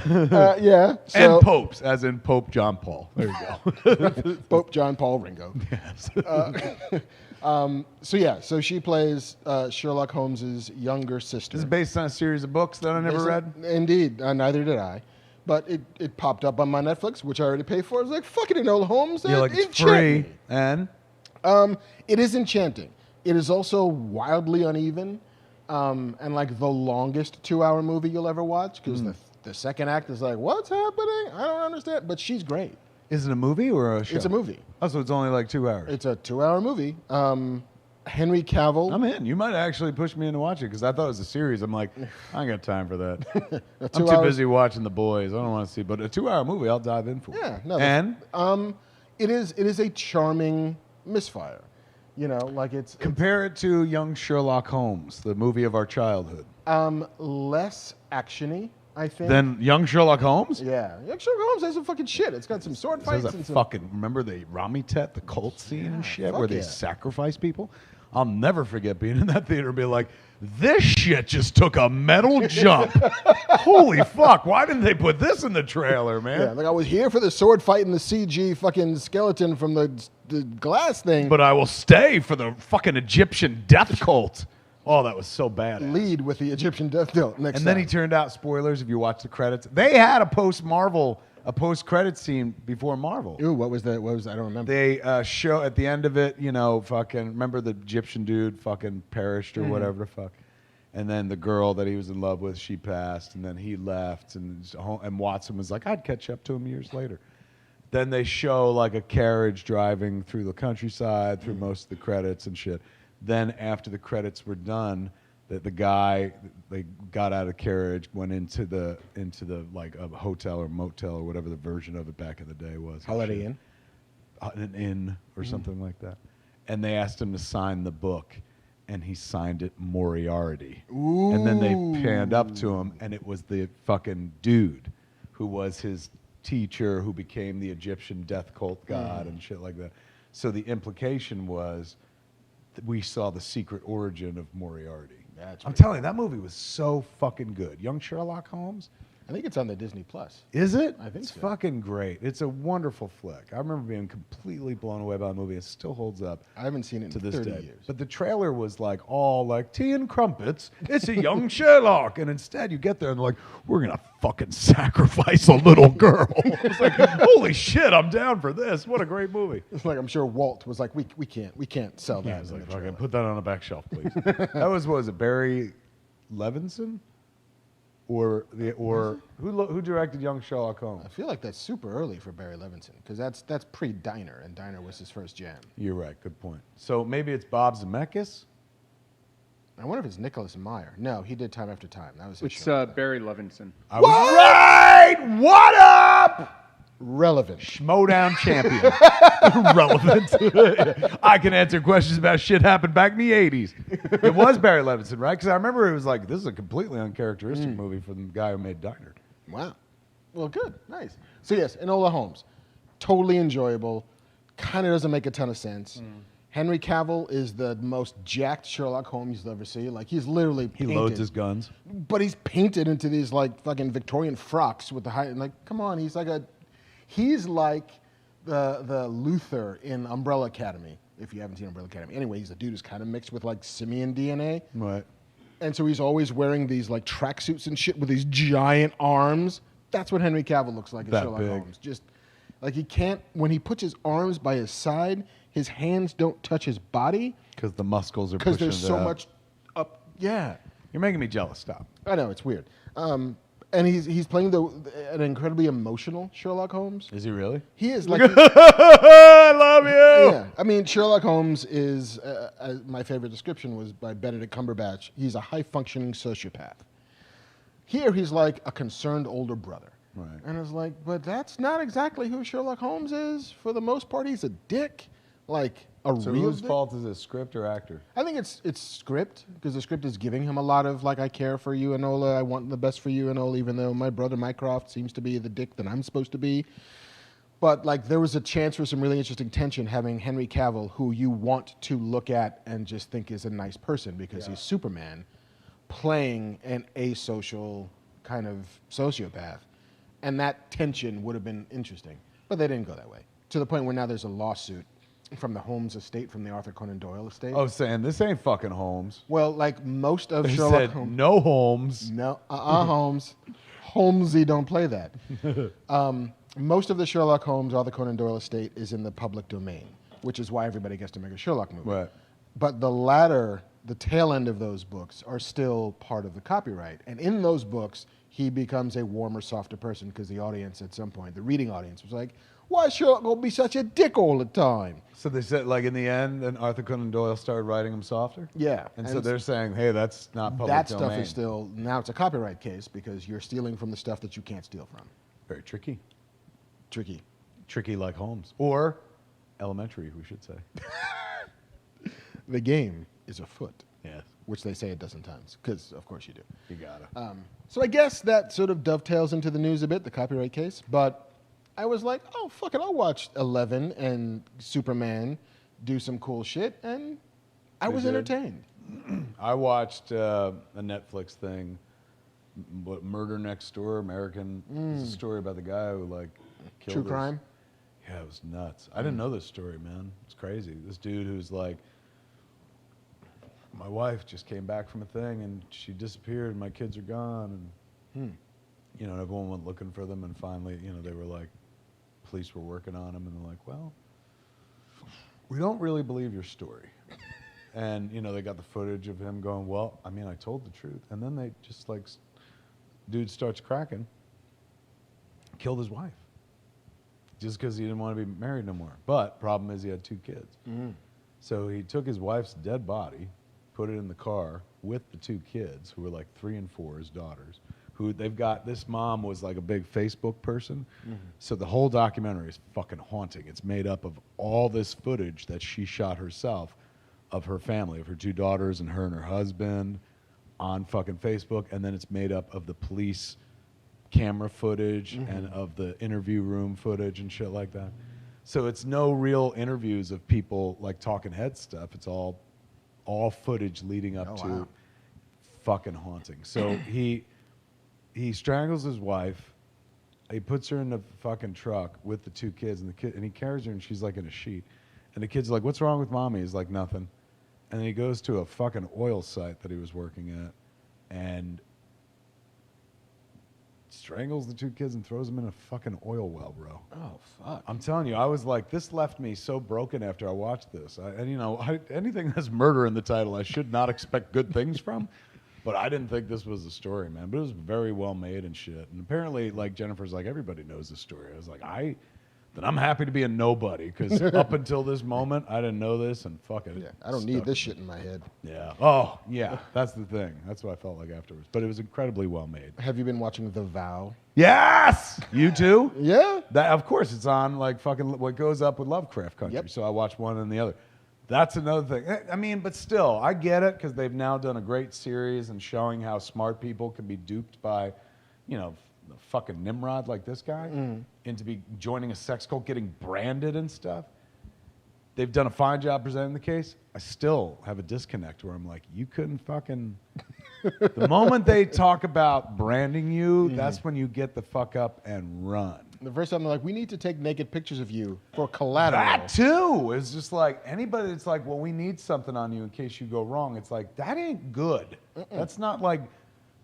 Yeah. So, and popes, as in Pope John Paul. There you go. Pope John Paul Ringo. Yes. So she plays Sherlock Holmes's younger sister. This is based on a series of books that I never read? Indeed. Neither did I. But it popped up on my Netflix, which I already paid for. I was like, fucking Enola Holmes. Yeah, like it's free. And? It is enchanting. It is also wildly uneven. And like the longest 2-hour movie you'll ever watch, because the second act is like, what's happening? I don't understand. But she's great. Is it a movie or a show? It's a movie. Oh, so it's only like 2 hours. It's a 2-hour movie. Henry Cavill. I'm in. You might actually push me into watching it because I thought it was a series. I'm like, I ain't got time for that. I'm too busy watching The Boys. I don't want to see. But a 2-hour movie, I'll dive in for. Yeah. No, and? It is a charming misfire. Like it's... Compare it to Young Sherlock Holmes, the movie of our childhood. Less action-y, I think. Then Young Sherlock Holmes? Yeah. Young Sherlock Holmes has some fucking shit. It's got some sword fights and some... Remember the Ramitet, the cult scene and shit, where they sacrifice people? I'll never forget being in that theater and being like, this shit just took a metal jump. Holy fuck, why didn't they put this in the trailer, man? Yeah, like I was here for the sword fight and the CG fucking skeleton from the glass thing. But I will stay for the fucking Egyptian death cult. Oh, that was so bad. Lead with the Egyptian death cult next And then he turned out, spoilers if you watch the credits, they had a post-credit scene before Marvel. Ooh, what was that? I don't remember. They show at the end of it, fucking, remember the Egyptian dude fucking perished or whatever the fuck. And then the girl that he was in love with, she passed, and then he left, and Watson was like, I'd catch up to him years later. Then they show like a carriage driving through the countryside, through most of the credits and shit. Then after the credits were done, the guy, they got out of the carriage, went into the like a hotel or motel or whatever the version of it back in the day was. Holiday Inn? An inn or something like that. And they asked him to sign the book, and he signed it Moriarty. Ooh. And then they panned up to him, and it was the fucking dude who was his teacher who became the Egyptian death cult god and shit like that. So the implication was that we saw the secret origin of Moriarty. I'm telling you, that movie was so fucking good. Young Sherlock Holmes. I think it's on the Disney Plus. Is it? I think it's fucking great. It's a wonderful flick. I remember being completely blown away by the movie. It still holds up. I haven't seen it to in this 30 day. years. But the trailer was like all like tea and crumpets. It's a young Sherlock, and instead you get there and they're like, we're gonna fucking sacrifice a little girl. It's like, holy shit, I'm down for this. What a great movie. It's like I'm sure Walt was like, we can't sell that. Yeah, like, fucking put that on a back shelf, please. That was what was it, Barry Levinson? Or who directed Young Sherlock Holmes? I feel like that's super early for Barry Levinson because that's pre-Diner, and Diner was his first jam. You're right. Good point. So maybe it's Bob Zemeckis. I wonder if it's Nicholas Meyer. No, he did Time After Time. That was his It's show. Barry Levinson. I was right! What up? Relevant. Schmodown champion. Relevant. I can answer questions about shit happened back in the 80s. It was Barry Levinson, right? Because I remember it was like, this is a completely uncharacteristic movie from the guy who made Diner. Wow. Well, good. Nice. So, yes, Enola Holmes. Totally enjoyable. Kind of doesn't make a ton of sense. Henry Cavill is the most jacked Sherlock Holmes you'll ever see. Like, he's literally painted. He loads his guns. But he's painted into these, like, fucking Victorian frocks with the high... Like, come on, he's like the Luther in Umbrella Academy, if you haven't seen Umbrella Academy. Anyway, he's a dude who's kind of mixed with, like, simian DNA. Right. And so he's always wearing these, like, tracksuits and shit with these giant arms. That's what Henry Cavill looks like as Sherlock Holmes. Just, like, he can't... When he puts his arms by his side... His hands don't touch his body. Because the muscles are pushing. Because there's so much up. Yeah. You're making me jealous. Stop. I know, it's weird. And he's playing an incredibly emotional Sherlock Holmes. Is he really? He is like... I love you! Yeah. I mean, Sherlock Holmes is... my favorite description was by Benedict Cumberbatch. He's a high-functioning sociopath. Here, he's like a concerned older brother. Right. And it's like, but that's not exactly who Sherlock Holmes is. For the most part, he's a dick. Like so real whose fault is it, script or actor? I think it's script, because the script is giving him a lot of, like, I care for you, Enola, I want the best for you, Enola, even though my brother Mycroft seems to be the dick that I'm supposed to be. But, like, there was a chance for some really interesting tension having Henry Cavill, who you want to look at and just think is a nice person because he's Superman, playing an asocial kind of sociopath. And that tension would have been interesting. But they didn't go that way. To the point where now there's a lawsuit from the Holmes estate, from the Arthur Conan Doyle estate. Oh, saying this ain't fucking Holmes. Well, like most of They Sherlock said Holmes. no Holmes. No, Holmes. Holmesy don't play that. Most of the Sherlock Holmes, Arthur Conan Doyle estate is in the public domain, which is why everybody gets to make a Sherlock movie. Right. But the tail end of those books are still part of the copyright. And in those books, he becomes a warmer, softer person because the audience at some point, the reading audience, was like, why is Sherlock going to be such a dick all the time? So they said, like, in the end, then Arthur Conan Doyle started writing him softer? Yeah. And so they're saying, hey, that's not public that domain. stuff is still, now it's a copyright case because you're stealing from the stuff that you can't steal from. Very tricky. Tricky. Tricky like Holmes. Or elementary, we should say. The game is afoot. Yes. Which they say a dozen times, because of course you do. You gotta. So I guess that sort of dovetails into the news a bit, the copyright case, but I was like, oh, fuck it, I'll watch 11 and Superman do some cool shit, and I was entertained. I watched a Netflix thing, Murder Next Door, American. It's a story about the guy who, like, killed True crime? Yeah, it was nuts. I didn't know this story, man. It's crazy. This dude who's like, my wife just came back from a thing and she disappeared and my kids are gone and you know, everyone went looking for them and finally, you know, they were like, police were working on him and they're like, well, we don't really believe your story. And, you know, they got the footage of him going, well, I mean, I told the truth. And then they just like, dude starts cracking, killed his wife just because he didn't want to be married no more. But problem is he had 2 kids. So he took his wife's dead body, put it in the car with the 2 kids who were like 3 and 4, his daughters, who they've got. This mom was like a big Facebook person. So the whole documentary is fucking haunting. It's made up of all this footage that she shot herself of her family, of her 2 daughters and her husband on fucking Facebook. And then it's made up of the police camera footage and of the interview room footage and shit like that. So it's no real interviews of people like talking head stuff. It's all footage leading up to fucking haunting. So he strangles his wife. He puts her in the fucking truck with the 2 kids and he carries her and she's like in a sheet. And the kid's like, what's wrong with mommy? He's like, nothing. And then he goes to a fucking oil site that he was working at and strangles the 2 kids and throws them in a fucking oil well, bro. Oh, fuck. I'm telling you, I was like, this left me so broken after I watched this. And you know, anything that has murder in the title, I should not expect good things from. But I didn't think this was a story, man. But it was very well made and shit. And apparently, like, Jennifer's like, everybody knows this story. I was like, then I'm happy to be a nobody, because up until this moment, I didn't know this, and fuck it. Yeah, I don't need this shit in my head. Yeah. Oh, yeah. That's the thing. That's what I felt like afterwards. But it was incredibly well made. Have you been watching The Vow? Yes! You too? Yeah. That, of course, it's on like fucking what goes up with Lovecraft Country. Yep. So I watched one and the other. That's another thing. I mean, but still, I get it, because they've now done a great series and showing how smart people can be duped by, you know, the fucking Nimrod like this guy into be joining a sex cult, getting branded and stuff. They've done a fine job presenting the case. I still have a disconnect where I'm like, you couldn't fucking... The moment they talk about branding you, that's when you get the fuck up and run. The first time they're like, we need to take naked pictures of you for collateral. That too is just like, anybody that's like, well, we need something on you in case you go wrong. It's like, that ain't good. That's not like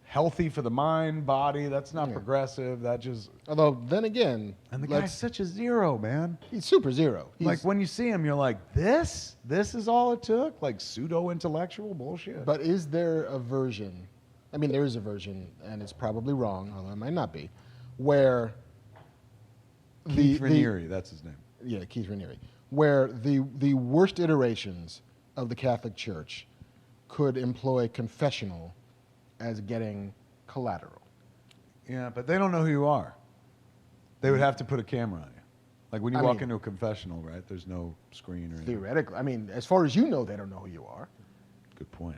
healthy for the mind, body. That's not progressive. That just... Although, then again... And the guy's such a zero, man. He's super zero. Like, when you see him, you're like, this is all it took? Like, pseudo-intellectual bullshit. But is there a version... I mean, there is a version, and it's probably wrong, although it might not be, where... Keith Raniere, that's his name. Yeah, Keith Raniere. Where the worst iterations of the Catholic Church could employ confessional as getting collateral. Yeah, but they don't know who you are. They would have to put a camera on you. Like when you walk into a confessional, right? There's no screen or anything. Theoretically. I mean, as far as you know, they don't know who you are. Good point.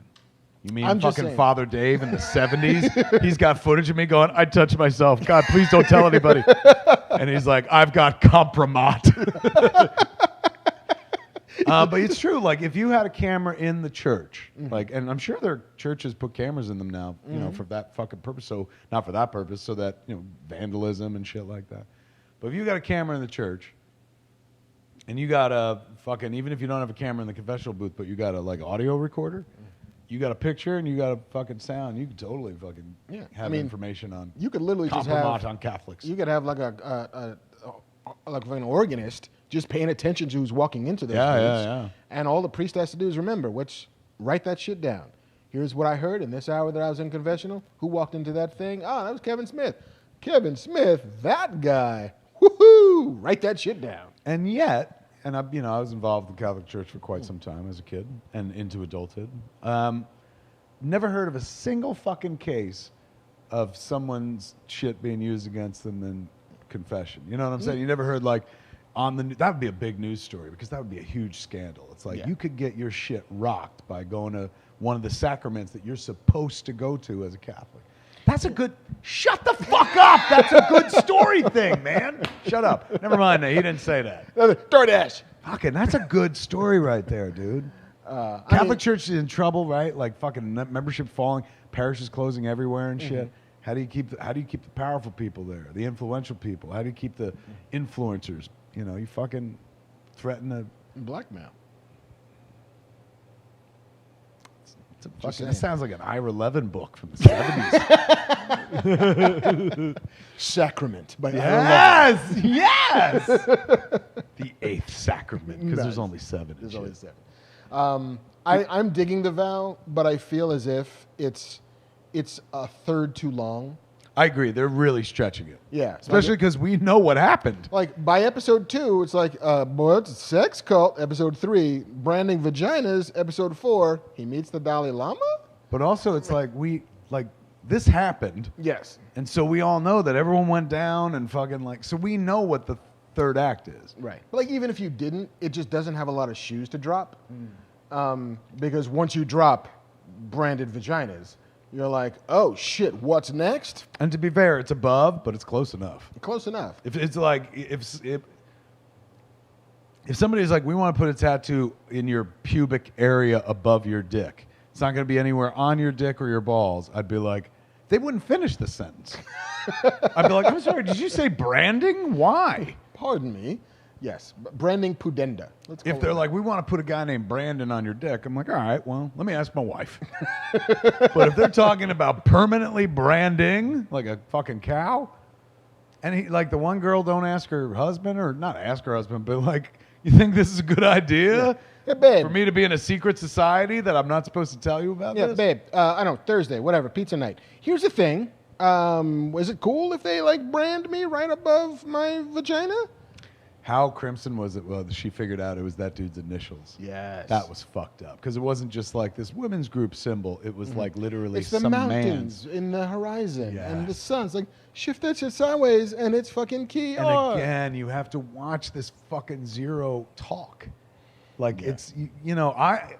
You mean I'm just fucking saying. Father Dave in the 70s? He's got footage of me going, I touched myself. God, please don't tell anybody. And he's like, I've got compromat. But it's true. Like, if you had a camera in the church, like, and I'm sure their churches put cameras in them now, you know, for that fucking purpose. So, not for that purpose, so that, you know, vandalism and shit like that. But if you got a camera in the church, and you got a fucking, even if you don't have a camera in the confessional booth, but you got a, like, audio recorder, you got a picture and you got a fucking sound, you could totally fucking have information on. You could literally just compromat have on Catholics. You could have like like an organist just paying attention to who's walking into those booths. And all the priest has to do is remember, write that shit down. Here's what I heard in this hour that I was in confessional. Who walked into that thing? Oh, that was Kevin Smith. Kevin Smith, that guy. Woohoo! Write that shit down. And yet, and I was involved in the Catholic Church for quite some time as a kid and into adulthood. Never heard of a single fucking case of someone's shit being used against them in confession. You know what I'm saying? You never heard like on the that would be a big news story because that would be a huge scandal. It's like you could get your shit rocked by going to one of the sacraments that you're supposed to go to as a Catholic. That's a good... Shut the fuck up! That's a good story thing, man. Shut up. Never mind. He didn't say that. DoorDash. Fucking, that's a good story right there, dude. Catholic Church is in trouble, right? Like fucking membership falling, parishes closing everywhere and shit. How do you keep the powerful people there, the influential people? How do you keep the influencers? You know, you fucking threaten to blackmail. That sounds like an Ira Levin book from the 70s. Sacrament by Ira Levin. Yes! The eighth sacrament, because there's only seven. There's only seven. I'm digging The Vow, but I feel as if it's a third too long. I agree. They're really stretching it. Yeah. Especially because we know what happened. Like, by episode 2, it's like, it's a sex cult. Episode 3, branding vaginas. Episode 4, he meets the Dalai Lama? But also, it's like, this happened. Yes. And so we all know that everyone went down and fucking so we know what the third act is. Right. But like, even if you didn't, it just doesn't have a lot of shoes to drop. Because once you drop branded vaginas, you're like, oh shit, what's next? And to be fair, it's above, but it's close enough. Close enough. If it's like if somebody's like, we want to put a tattoo in your pubic area above your dick, it's not going to be anywhere on your dick or your balls. I'd be like, they wouldn't finish the sentence. I'd be like, I'm sorry, did you say branding? Why? Pardon me. Yes, branding pudenda. If they're like, we want to put a guy named Brandon on your dick, I'm like, all right, well, let me ask my wife. But if they're talking about permanently branding, like a fucking cow, and the one girl don't ask her husband, or not ask her husband, but like, you think this is a good idea? Yeah. Hey, babe. For me to be in a secret society that I'm not supposed to tell you about this? Yeah, babe, I don't know, Thursday, whatever, pizza night. Here's the thing. Is it cool if they brand me right above my vagina? How crimson was it? Well, she figured out it was that dude's initials. Yes. That was fucked up. Because it wasn't just like this women's group symbol. It was like literally it's the some mountains man's. in the horizon Yes. and the sun's like, shift that shit sideways and it's fucking key And R. again, you have to watch this fucking Zero talk. Like, it's, you know, I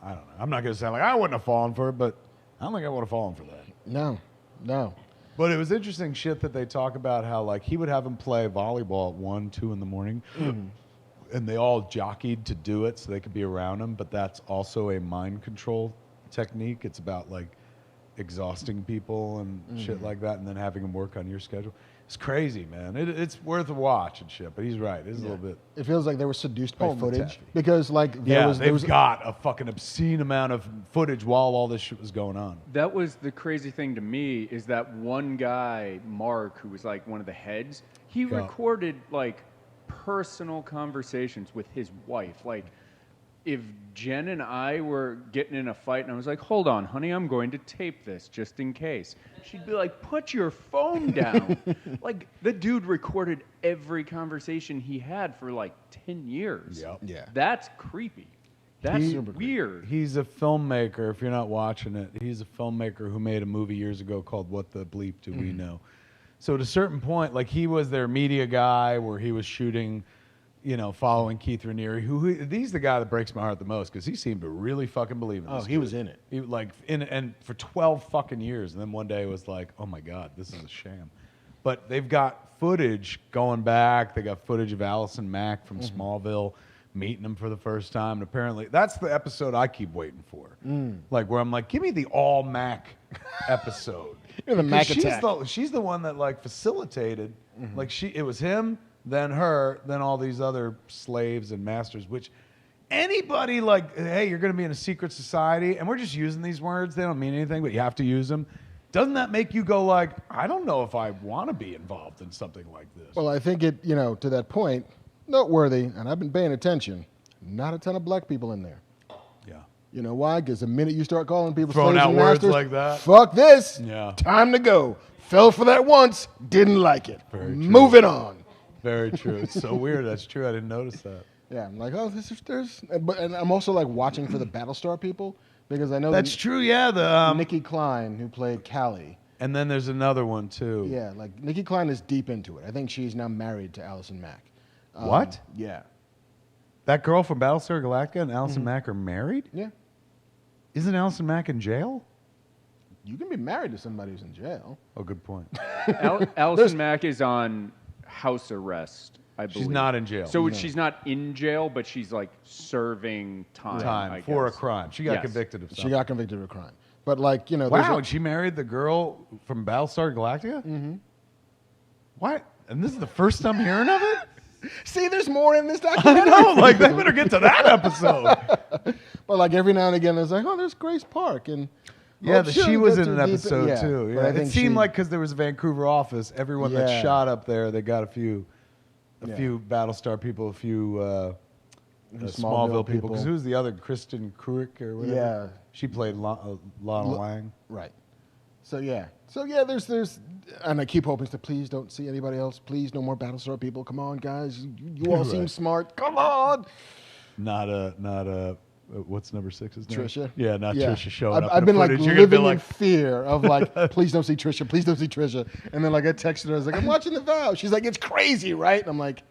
don't know. I'm not going to sound like I wouldn't have fallen for it, but I don't think I would have fallen for that. No. But it was interesting shit that they talk about how, like, he would have them play volleyball at 1, 2 in the morning, and they all jockeyed to do it so they could be around him, but that's also a mind control technique. It's about, like, exhausting people and shit like that, and then having them work on your schedule. It's crazy, man. It's worth a watch and shit, but he's right. It's a little bit... It feels like they were seduced by Holy footage taffy. because, like, they've got a fucking obscene amount of footage while all this shit was going on. That was the crazy thing to me is that one guy, Marc, who was like one of the heads, he recorded like personal conversations with his wife. Like, if Jen and I were getting in a fight and I was like, hold on, honey, I'm going to tape this just in case. She'd be like, put your phone down. Like, the dude recorded every conversation he had for like 10 years. Yep. Yeah. That's creepy. That's weird. He's a filmmaker. If you're not watching it, he's a filmmaker who made a movie years ago called What the Bleep Do We Know? So at a certain point, like, he was their media guy where he was shooting, you know, following Keith Raniere, he's the guy that breaks my heart the most because he seemed to really fucking believe in this. Oh, he was in it. He, like, and for 12 fucking years. And then one day it was like, oh my God, this is a sham. But they've got footage going back. They got footage of Allison Mack from Smallville meeting him for the first time. And apparently that's the episode I keep waiting for. Like, where I'm like, give me the all Mac episode. The Mac attack. She's the one that, like, facilitated. Like, it was him, then her, then all these other slaves and masters, which anybody, like, hey, you're going to be in a secret society, and we're just using these words. They don't mean anything, but you have to use them. Doesn't that make you go like, I don't know if I want to be involved in something like this? Well, I think it, to that point, noteworthy, and I've been paying attention, not a ton of black people in there. Yeah. You know why? Because the minute you start calling people Throwing slaves out and words masters, like that. fuck this. Yeah. Time to go. Fell for that once, didn't like it. Very true. Moving on. Very true. It's so weird. That's true. I didn't notice that. Yeah, I'm like, oh, and I'm also like watching for the Battlestar people because I know That's true. Yeah. The Nikki Klein, who played Callie. And then there's another one too. Yeah, like Nikki Klein is deep into it. I think she's now married to Allison Mack. What? Yeah. That girl from Battlestar Galactica and Allison Mack are married? Yeah. Isn't Allison Mack in jail? You can be married to somebody who's in jail. Oh, good point. Allison Mack is on house arrest, I believe. She's not in jail. So she's not in jail, but she's like serving time. I for a guess. crime. She got convicted of something. She got convicted of a crime. But like, Wow, and she married the girl from Battlestar Galactica? Mm-hmm. What? And this is the first time hearing of it? See, there's more in this I documentary. know, like, they better get to that episode. But like every now and again, there's like, oh, there's Grace Park. And Yeah, oh, she sure, was go in an too deep episode yeah, too. but I Yeah. It think seemed like because there was a Vancouver office, everyone that Yeah. shot up there, they got a few Yeah. Battlestar people, a few Smallville Smallville people. people. Because who's the other, Kristen Kruick or whatever? Yeah. She played Lana Lang. Right. So yeah, there's, and I keep hoping to please don't see anybody else. Please, no more Battlestar people. Come on, guys. You all seem smart. Come on. Not a. What's number 6's name? Trisha. Yeah, not Trisha showing up. I've in been like footage. You're gonna be living in like, fear of like, please don't see Trisha. Please don't see Trisha. And then like I texted her. I was like, I'm watching The Vow. She's like, it's crazy, right? And I'm like,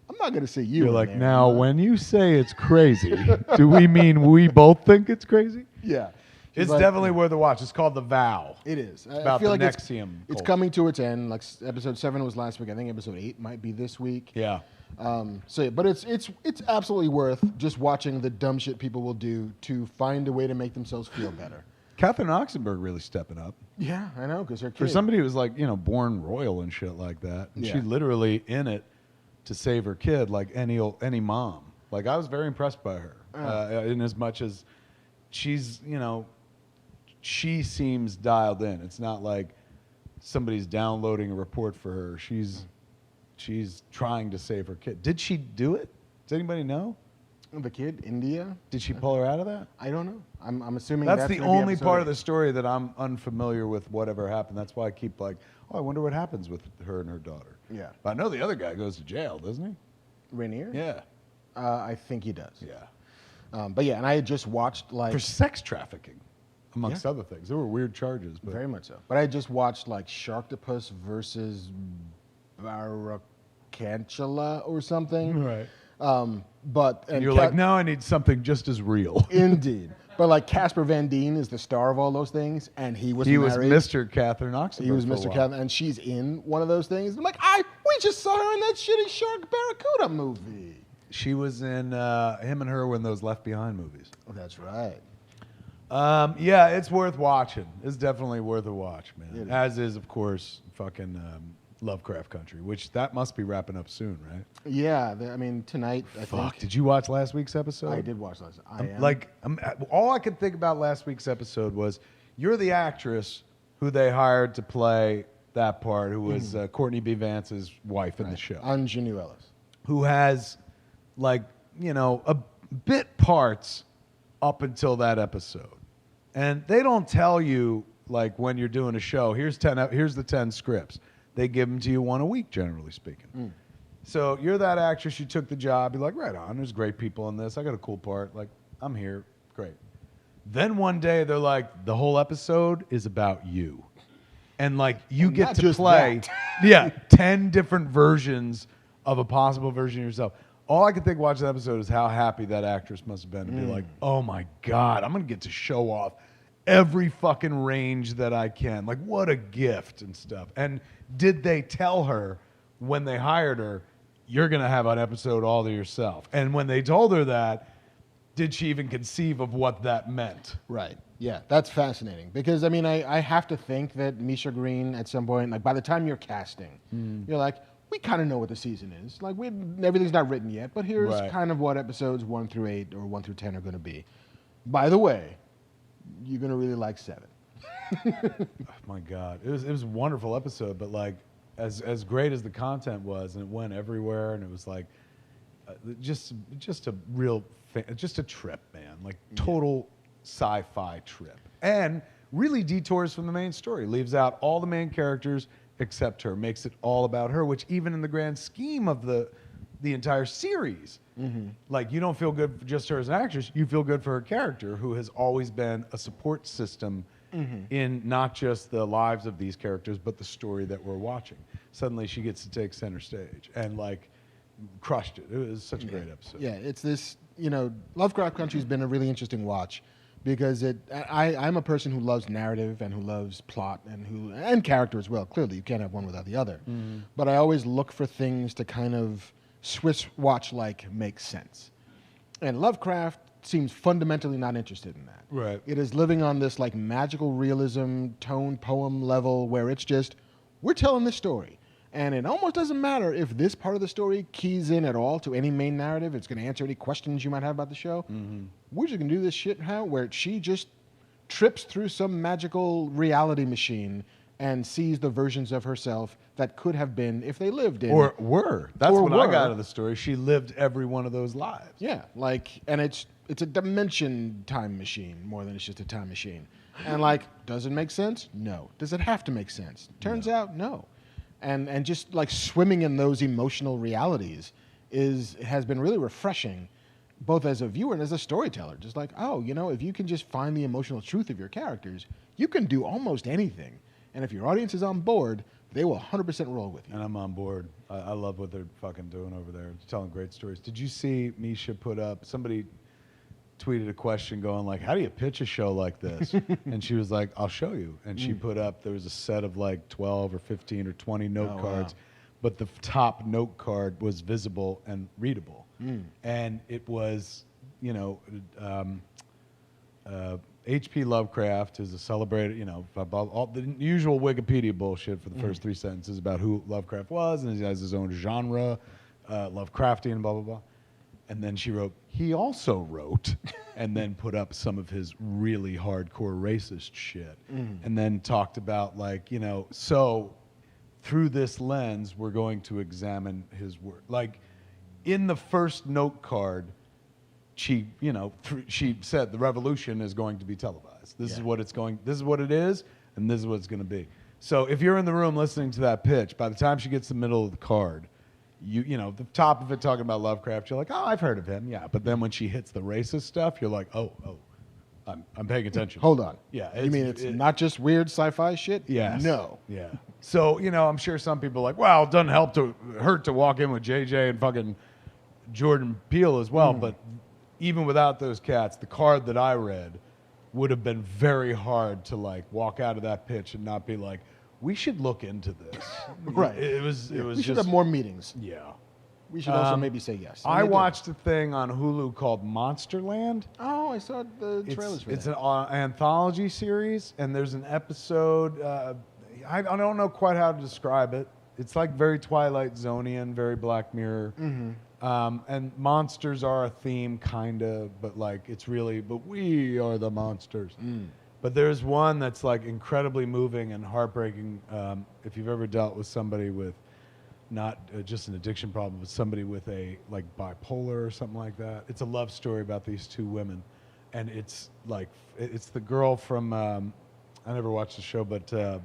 I'm not gonna see you. You're in like, there, now am I?" when you say it's crazy, do we mean we both think it's crazy? Yeah. She's It's like, definitely worth a watch. It's called The Vow. It is. I about feel the like Nexium it's cult. coming to its end. Like episode 7 was last week. I think episode 8 might be this week. Yeah. So yeah, but it's absolutely worth just watching the dumb shit people will do to find a way to make themselves feel better. Catherine Oxenberg really stepping up. Yeah, I know, because her kid. For somebody who was like, born royal and shit like that. And she Yeah. literally in it to save her kid like any mom. Like, I was very impressed by her. In as much as she's, she seems dialed in. It's not like somebody's downloading a report for her. She's trying to save her kid. Did she do it? Does anybody know? The kid, India. Did she pull her out of that? I don't know. I'm assuming That's the gonna be only episode part 8. of the story that I'm unfamiliar with whatever happened. That's why I keep like, I wonder what happens with her and her daughter. Yeah. But I know the other guy goes to jail, doesn't he? Rainier? Yeah. I think he does. Yeah. But yeah, and I had just watched like for sex trafficking, amongst other things. There were weird charges. But. Very much so. But I had just watched like Sharktopus versus Barracuda or something. Right. And you're like, no, I need something just as real. Indeed. But like Casper Van Dien is the star of all those things, and he was Mr. Catherine Oxenberg. He was Mr. Catherine, and she's in one of those things. I'm like, we just saw her in that shitty Shark Barracuda movie. She was in him and her were in those Left Behind movies. Oh, that's right. Yeah, it's worth watching. It's definitely worth a watch, man. As is, of course, fucking Lovecraft Country, which that must be wrapping up soon, right? Yeah, I mean tonight. I think. Did you watch last week's episode? I did watch last. All I could think about last week's episode was you're the actress who they hired to play that part, who was Courtney B. Vance's wife in the show, Ingenue Ellis, who has a bit parts up until that episode, and they don't tell you like when you're doing a show. Here's the 10 scripts. They give them to you one a week, generally speaking. So you're that actress, you took the job, you're like, right on, there's great people in this, I got a cool part, like, I'm here, great. Then one day they're like, the whole episode is about you. And like, you get to play 10 different versions of a possible version of yourself. All I could think watching that episode is how happy that actress must have been to be like, oh my God, I'm going to get to show off every fucking range that I can. Like, what a gift and stuff. And did they tell her when they hired her, you're going to have an episode all to yourself? And when they told her that, did she even conceive of what that meant? Right. Yeah, that's fascinating. Because, I mean, I have to think that Misha Green at some point, like by the time you're casting, you're like, we kind of know what the season is. Like, everything's not written yet, but here's kind of what episodes 1 through 8 or 1 through 10 are going to be. By the way, you're going to really like 7. Oh my God. It was a wonderful episode, but like as great as the content was, and it went everywhere, and it was like just a real just a trip, man. Like total sci-fi trip. And really detours from the main story. Leaves out all the main characters except her. Makes it all about her, which even in the grand scheme of the entire series, like you don't feel good for just her as an actress, you feel good for her character, who has always been a support system in not just the lives of these characters, but the story that we're watching. Suddenly she gets to take center stage and like crushed it. It was such a great episode. Yeah, it's this, Lovecraft Country's been a really interesting watch because I'm a person who loves narrative and who loves plot and character as well. Clearly, you can't have one without the other. But I always look for things to kind of Swiss watch-like make sense. And Lovecraft seems fundamentally not interested in that. Right. It is living on this like magical realism tone poem level where it's just, we're telling this story. And it almost doesn't matter if this part of the story keys in at all to any main narrative. It's going to answer any questions you might have about the show. We're just going to do this shit where she just trips through some magical reality machine and sees the versions of herself that could have been if they lived in. Or were. That's what I got out of the story. She lived every one of those lives. Yeah, and it's a dimension time machine more than it's just a time machine. And like, does it make sense? No. Does it have to make sense? Turns out, no. And just like swimming in those emotional realities has been really refreshing, both as a viewer and as a storyteller. Just like, if you can just find the emotional truth of your characters, you can do almost anything. And if your audience is on board, they will 100% roll with you. And I'm on board. I love what they're fucking doing over there. Telling great stories. Did you see Misha put up, somebody tweeted a question going like, how do you pitch a show like this? And she was like, I'll show you. And she put up, there was a set of like 12 or 15 or 20 note cards, but the top note card was visible and readable. And it was, H.P. Lovecraft is a celebrated, all the usual Wikipedia bullshit for the first 3 sentences about who Lovecraft was, and he has his own genre, Lovecraftian, blah, blah, blah. And then she wrote, he also wrote, and then put up some of his really hardcore racist shit. And then talked about like, so through this lens, we're going to examine his work. Like in the first note card, she said the revolution is going to be televised. This is what it is, and this is what it's going to be. So if you're in the room listening to that pitch, by the time she gets to the middle of the card, you know, the top of it talking about Lovecraft, you're like, oh, I've heard of him, yeah. But then when she hits the racist stuff, you're like, oh, I'm paying attention. Hold on. Yeah. You mean it's not just weird sci-fi shit? Yes. No. Yeah. So, you know, I'm sure some people are like, well, it doesn't hurt to walk in with JJ and fucking Jordan Peele as well. But even without those cats, the card that I read would have been very hard to like walk out of that pitch and not be like, we should look into this. Right. It was We just, should have more meetings. yeah. We should also maybe say yes. I watched a thing on Hulu called Monsterland. Oh, I saw the trailers for that. It's an anthology series, and there's an episode. I don't know quite how to describe it. It's like very Twilight Zonian, very Black Mirror. And monsters are a theme, kind of, but like it's really, but we are the monsters. But there's one that's like incredibly moving and heartbreaking. If you've ever dealt with somebody with not just an addiction problem, but somebody with a like bipolar or something like that. It's a love story about these two women, and it's like it's the girl from I never watched the show, but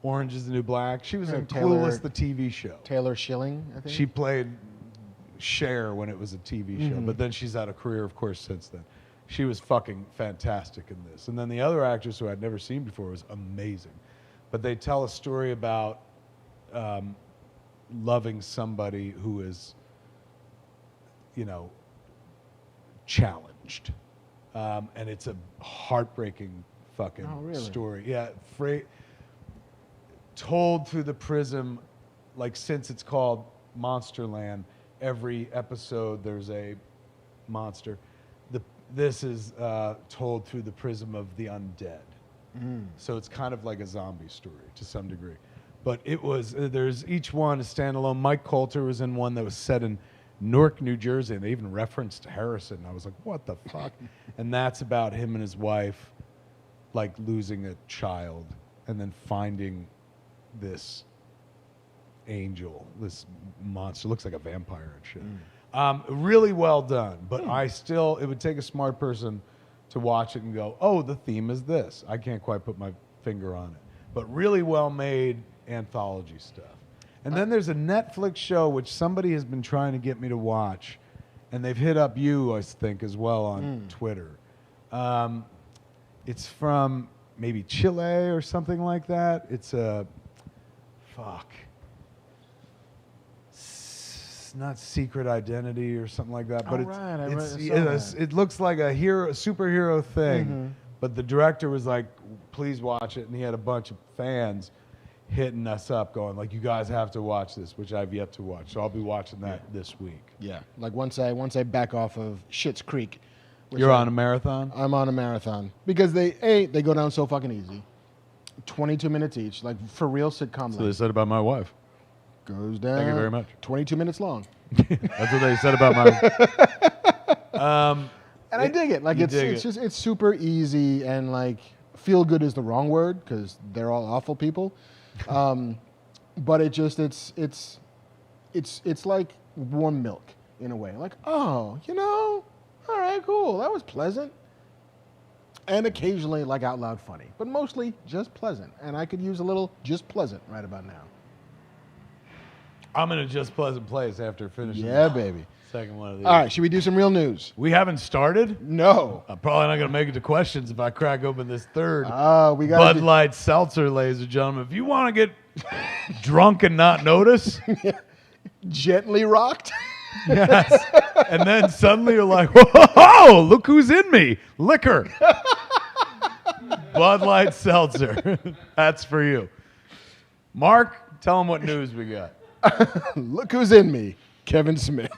Orange is the New Black. She was in Clueless, the TV show. Taylor Schilling, I think. She played Cher when it was a TV show, but then she's had a career, of course, since then. She was fucking fantastic in this. And then the other actress who I'd never seen before was amazing. But they tell a story about loving somebody who is, you know, challenged. And it's a heartbreaking fucking story. Yeah, told through the prism, like since it's called Monsterland, every episode there's a monster. This is told through the prism of the undead. So it's kind of like a zombie story to some degree. But it was, there's each one a standalone. Mike Coulter was in one that was set in Newark, New Jersey, and they even referenced Harrison. I was like, what the fuck? And that's about him and his wife, like losing a child and then finding this angel, this monster, looks like a vampire and shit. Really well done, but it would take a smart person to watch it and go, oh, the theme is this. I can't quite put my finger on it. But really well made anthology stuff. And then there's a Netflix show which somebody has been trying to get me to watch, and they've hit up you, I think, as well on Twitter. It's from maybe Chile or something like that. It's a it's not Secret Identity or something like that, but it looks like a superhero thing. But the director was like, please watch it, and he had a bunch of fans hitting us up going like, you guys have to watch this, which I've yet to watch. So I'll be watching that this week. Yeah, like once I back off of Schitt's Creek. You're on a marathon? I'm on a marathon because they go down so fucking easy. 22 minutes each, like for real sitcom. So they said about my wife. Goes down. Thank you very much. 22 minutes long. That's what they said about my. And I dig it. Like it's super easy, and like feel good is the wrong word because they're all awful people. But it's like warm milk in a way. Like, oh, you know, all right, cool. That was pleasant. And occasionally like out loud funny, but mostly just pleasant. And I could use a little just pleasant right about now. I'm in a just pleasant place after finishing. Yeah, baby. Second one of these. All right, should we do some real news? We haven't started? No. I'm probably not going to make it to questions if I crack open this third we Bud Light Seltzer, ladies and gentlemen. If you want to get drunk and not notice. Gently rocked. Yes. And then suddenly you're like, whoa, look who's in me. Liquor. Bud Light Seltzer. That's for you. Mark, tell them what news we got. Look who's in me. Kevin Smith.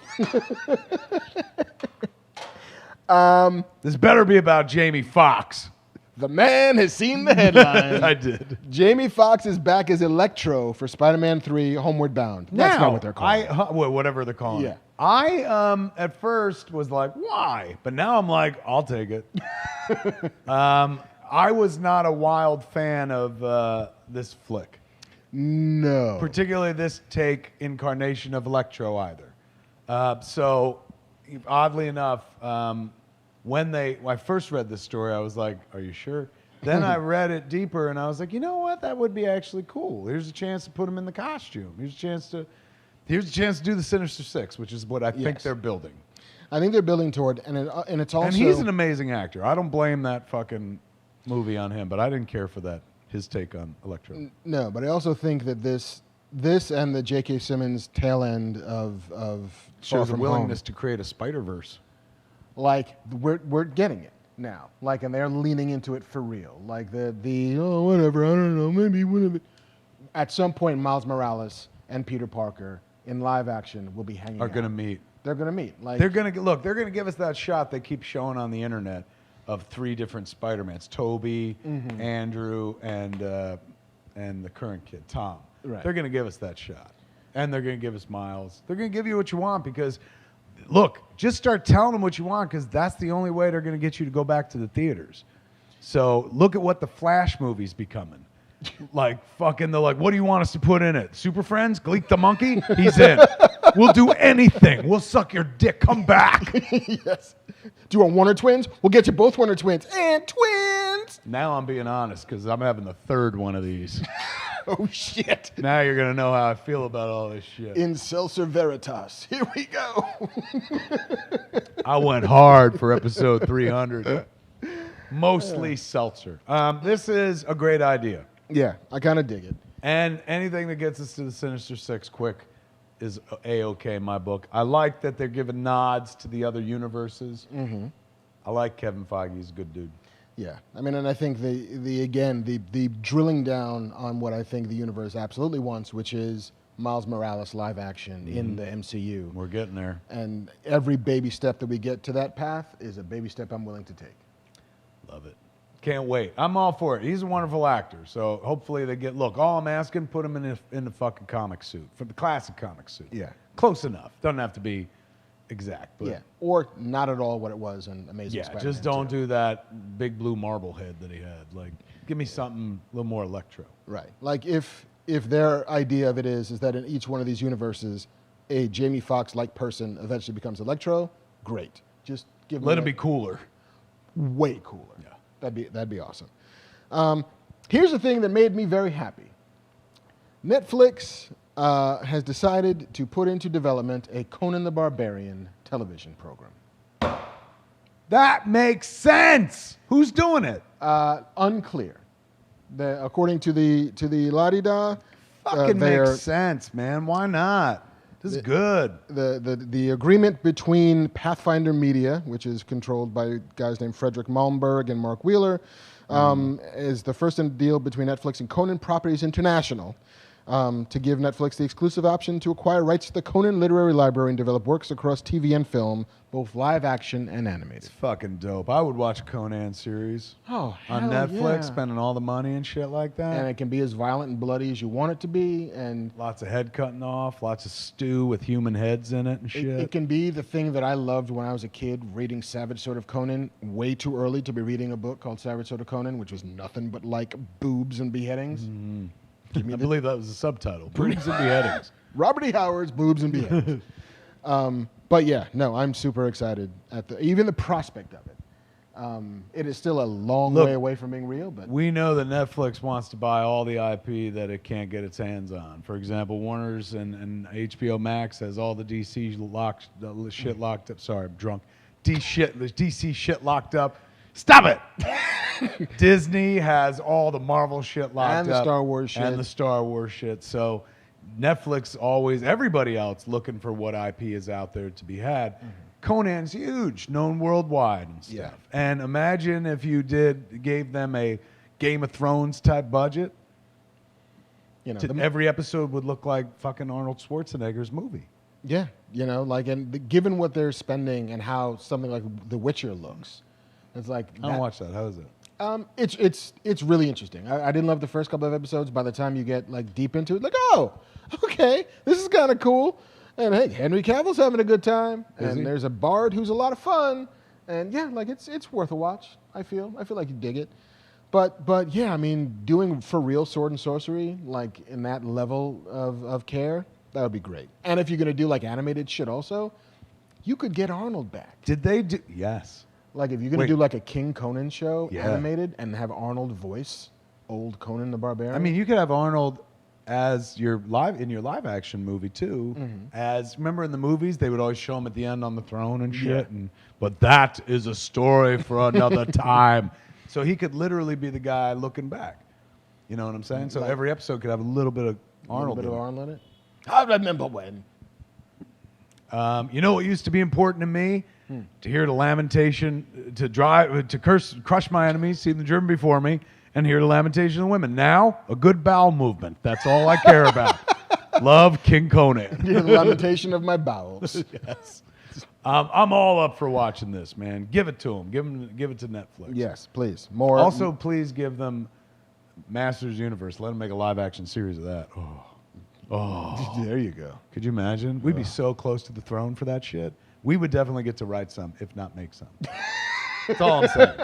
This better be about Jamie Foxx. The man has seen the headline. I did. Jamie Foxx is back as Electro for Spider-Man 3 Homeward Bound. That's not what they're calling it. Whatever they're calling it. I at first was like, why? But now I'm like, I'll take it. I was not a wild fan of this flick. No. Particularly this incarnation of Electro either. So, oddly enough, when I first read this story, I was like, are you sure? Then I read it deeper, and I was like, you know what? That would be actually cool. Here's a chance to put him in the costume. Here's a chance to do the Sinister Six, which is what I think they're building. I think they're building toward, and it's also... And he's an amazing actor. I don't blame that fucking movie on him, but I didn't care for his take on Electro. No, but I also think that this and the J.K. Simmons tail end of shows a willingness to create a Spider-Verse. Like, we're getting it now. Like, and they're leaning into it for real. Like, whatever, I don't know, maybe whatever. At some point, Miles Morales and Peter Parker in live action will be hanging out. Are going to meet. They're going to meet. Like, they're going to give us that shot they keep showing on the internet of 3 different Spider-Mans, Toby, Andrew, and the current kid, Tom. Right. They're going to give us that shot. And they're going to give us Miles. They're going to give you what you want because, look, just start telling them what you want because that's the only way they're going to get you to go back to the theaters. So look at what the Flash movie's becoming. Like, fucking, they're like, what do you want us to put in it? Super Friends? Gleek the monkey? He's in. We'll do anything. We'll suck your dick. Come back. Yes. Do you want Wonder Twins? We'll get you both Wonder Twins. And twins! Now I'm being honest because I'm having the 3rd one of these. Oh, shit. Now you're going to know how I feel about all this shit. In Seltzer Veritas. Here we go. I went hard for episode 300. Mostly seltzer. This is a great idea. Yeah, I kind of dig it. And anything that gets us to the Sinister Six quick is A-OK in my book. I like that they're giving nods to the other universes. Mm-hmm. I like Kevin Feige. He's a good dude. Yeah. I mean, and I think the drilling down on what I think the universe absolutely wants, which is Miles Morales live action in the MCU. We're getting there. And every baby step that we get to that path is a baby step I'm willing to take. Love it. Can't wait. I'm all for it. He's a wonderful actor. So hopefully they get, look, all I'm asking, put him in the fucking comic suit, for the classic comic suit. Yeah. Close enough. Doesn't have to be exact. But yeah. Or not at all what it was in Amazing Spider-Man. Yeah, just don't do that big blue marble head that he had. Like, give me something a little more Electro. Right. Like, if their idea of it is that in each one of these universes, a Jamie Foxx-like person eventually becomes Electro, great. Just give Let him be cooler. Way cooler. Yeah. That'd be awesome. Here's the thing that made me very happy. Netflix has decided to put into development a Conan the Barbarian television program. That makes sense. Who's doing it? Unclear. According to the la-di-da, fucking makes sense, man. Why not? This is good. The agreement between Pathfinder Media, which is controlled by guys named Frederick Malmberg and Mark Wheeler, is the first deal between Netflix and Conan Properties International to give Netflix the exclusive option to acquire rights to the Conan Literary Library and develop works across TV and film, both live action and animated. It's fucking dope. I would watch a Conan series on hell Netflix, yeah. spending all the money and shit like that. And it can be as violent and bloody as you want it to be. And lots of head cutting off, lots of stew with human heads in it and shit. It can be the thing that I loved when I was a kid, reading Savage Sword of Conan, way too early to be reading a book called Savage Sword of Conan, which was nothing but like boobs and beheadings. Mm-hmm. I believe that was the subtitle. Boobs and beheadings. Robert E. Howard's Boobs and Beheadings. But yeah, no, I'm super excited at even the prospect of it. It is still a long way away from being real, but we know that Netflix wants to buy all the IP that it can't get its hands on. For example, Warner's and HBO Max has all the DC shit locked up. Sorry, I'm drunk. The DC shit locked up. Stop it! Disney has all the Marvel shit locked up. And the Star Wars shit. And the Star Wars shit. So Netflix always, everybody else looking for what IP is out there to be had. Mm-hmm. Conan's huge, known worldwide and stuff. Yeah. And imagine if you gave them a Game of Thrones type budget. You know, every episode would look like fucking Arnold Schwarzenegger's movie. Yeah, you know, like, and given what they're spending and how something like The Witcher looks, it's like I don't watch that. How is it? It's really interesting. I didn't love the first couple of episodes. By the time you get like deep into it, like, oh, okay, this is kind of cool. And hey, Henry Cavill's having a good time, and there's a bard who's a lot of fun, and yeah, like it's worth a watch. I feel like you dig it, but yeah, I mean, doing for real sword and sorcery like in that level of care, that would be great. And if you're gonna do like animated shit, also, you could get Arnold back. Did they do? Yes. Like, if you're going to do like a King Conan show animated and have Arnold voice old Conan the Barbarian. I mean, you could have Arnold as your live action movie too. As remember in the movies, they would always show him at the end on the throne and shit. But that is a story for another time. So he could literally be the guy looking back. You know what I'm saying? So like, every episode could have a little bit of Arnold. In it. I remember when. You know what used to be important to me? To hear the lamentation, to crush my enemies, see them driven before me, and hear the lamentation of the women. Now, a good bowel movement. That's all I care about. Love King Conan. Hear the lamentation of my bowels. Yes. I'm all up for watching this, man. Give it to them. Give it to Netflix. Yes, please. More. Also, please give them Masters Universe. Let them make a live-action series of that. Oh, there you go. Could you imagine? We'd be so close to the throne for that shit. We would definitely get to write some, if not make some. That's all I'm saying.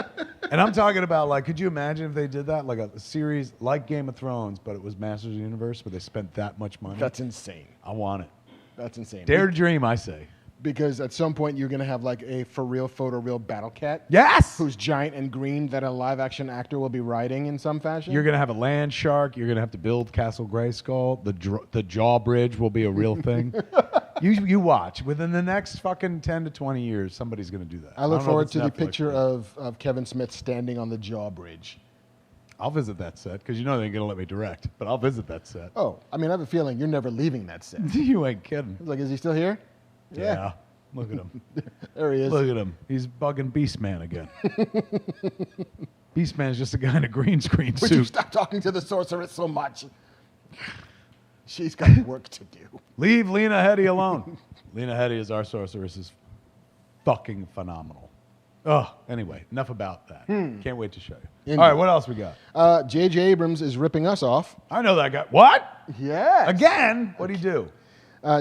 And I'm talking about, like, could you imagine if they did that? Like a series like Game of Thrones, but it was Masters of the Universe, where they spent that much money? That's insane. I want it. That's insane. Dare to dream, I say. Because at some point you're going to have like a for-real photoreal battle cat. Yes! Who's giant and green that a live-action actor will be riding in some fashion. You're going to have a land shark. You're going to have to build Castle Grayskull. The jaw bridge will be a real thing. You watch. Within the next fucking 10 to 20 years, somebody's going to do that. I look forward to the picture of Kevin Smith standing on the jaw bridge. I'll visit that set, because you know they ain't going to let me direct. But I'll visit that set. Oh, I mean, I have a feeling you're never leaving that set. You ain't kidding. Like, is he still here? Yeah. Look at him. There he is. Look at him. He's bugging Beastman again. Beastman's just a guy in a green screen suit. Would you stop talking to the sorceress so much? She's got work to do. Leave Lena Headey alone. Lena Headey is our sorceress. Is fucking phenomenal. Oh, anyway, enough about that. Can't wait to show you. Indeed. All right, what else we got? J.J. Abrams is ripping us off. I know that guy. What? Yes. Again? What'd he do?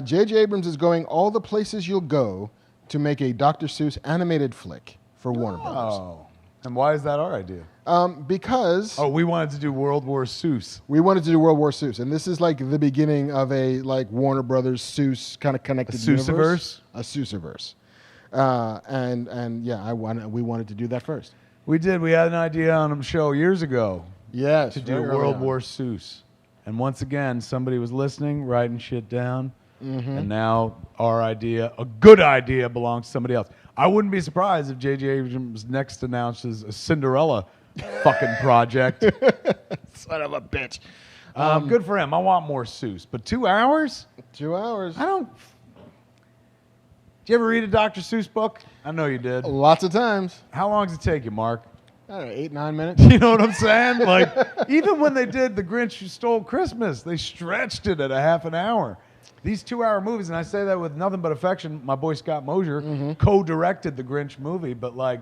J.J. Abrams is going all the places you'll go to make a Dr. Seuss animated flick for Warner Brothers. Oh. And why is that our idea? Because... Oh, we wanted to do World War Seuss. We wanted to do World War Seuss. And this is like the beginning of a like Warner Brothers Seuss kind of connected universe. A Seussiverse. And yeah, we wanted to do that first. We did. We had an idea on a show years ago. Yes. To do World War Seuss. And once again, somebody was listening, writing shit down. And now our idea, a good idea, belongs to somebody else. I wouldn't be surprised if J.J. Abrams next announces a Cinderella fucking project. Son of a bitch. Good for him. I want more Seuss. But 2 hours? 2 hours. I don't... Did you ever read a Dr. Seuss book? I know you did. Lots of times. How long does it take you, Mark? I don't know, 8, 9 minutes. You know what I'm saying? Like, even when they did The Grinch Who Stole Christmas, they stretched it at a half an hour. These 2 hour movies, and I say that with nothing but affection, my boy Scott Mosier co-directed the Grinch movie, but like,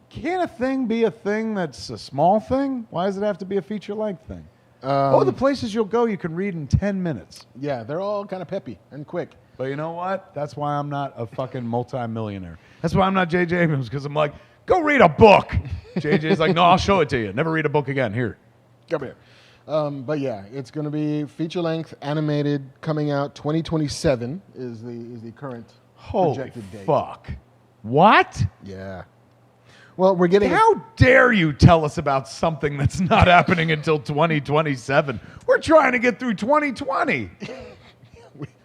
can't a thing be a thing that's a small thing? Why does it have to be a feature-length thing? The places you'll go you can read in 10 minutes. Yeah, they're all kind of peppy and quick. But you know what? That's why I'm not a fucking multi-millionaire. That's why I'm not J.J. Abrams, because I'm like, go read a book. JJ's like, no, I'll show it to you. Never read a book again. Here. Come here. But yeah, it's going to be feature-length, animated, coming out 2027 is the current projected date. Holy fuck. What? Yeah. Well, we're getting... How dare you tell us about something that's not happening until 2027? We're trying to get through 2020.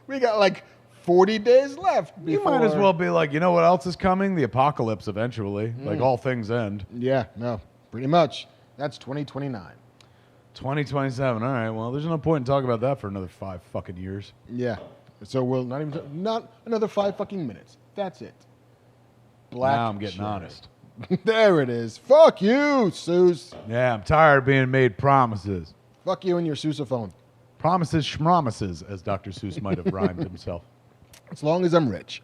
We got like 40 days left. You might as well be like, you know what else is coming? The apocalypse eventually. Like all things end. Yeah, no, pretty much. That's 2029. 2027. All right. Well, there's no point in talking about that for another 5 fucking years. Yeah. So we'll not another 5 fucking minutes. That's it. Black. Now I'm getting honest. There it is. Fuck you, Seuss. Yeah, I'm tired of being made promises. Fuck you and your Seussiphone. Promises schmomises, as Dr. Seuss might have rhymed himself. As long as I'm rich.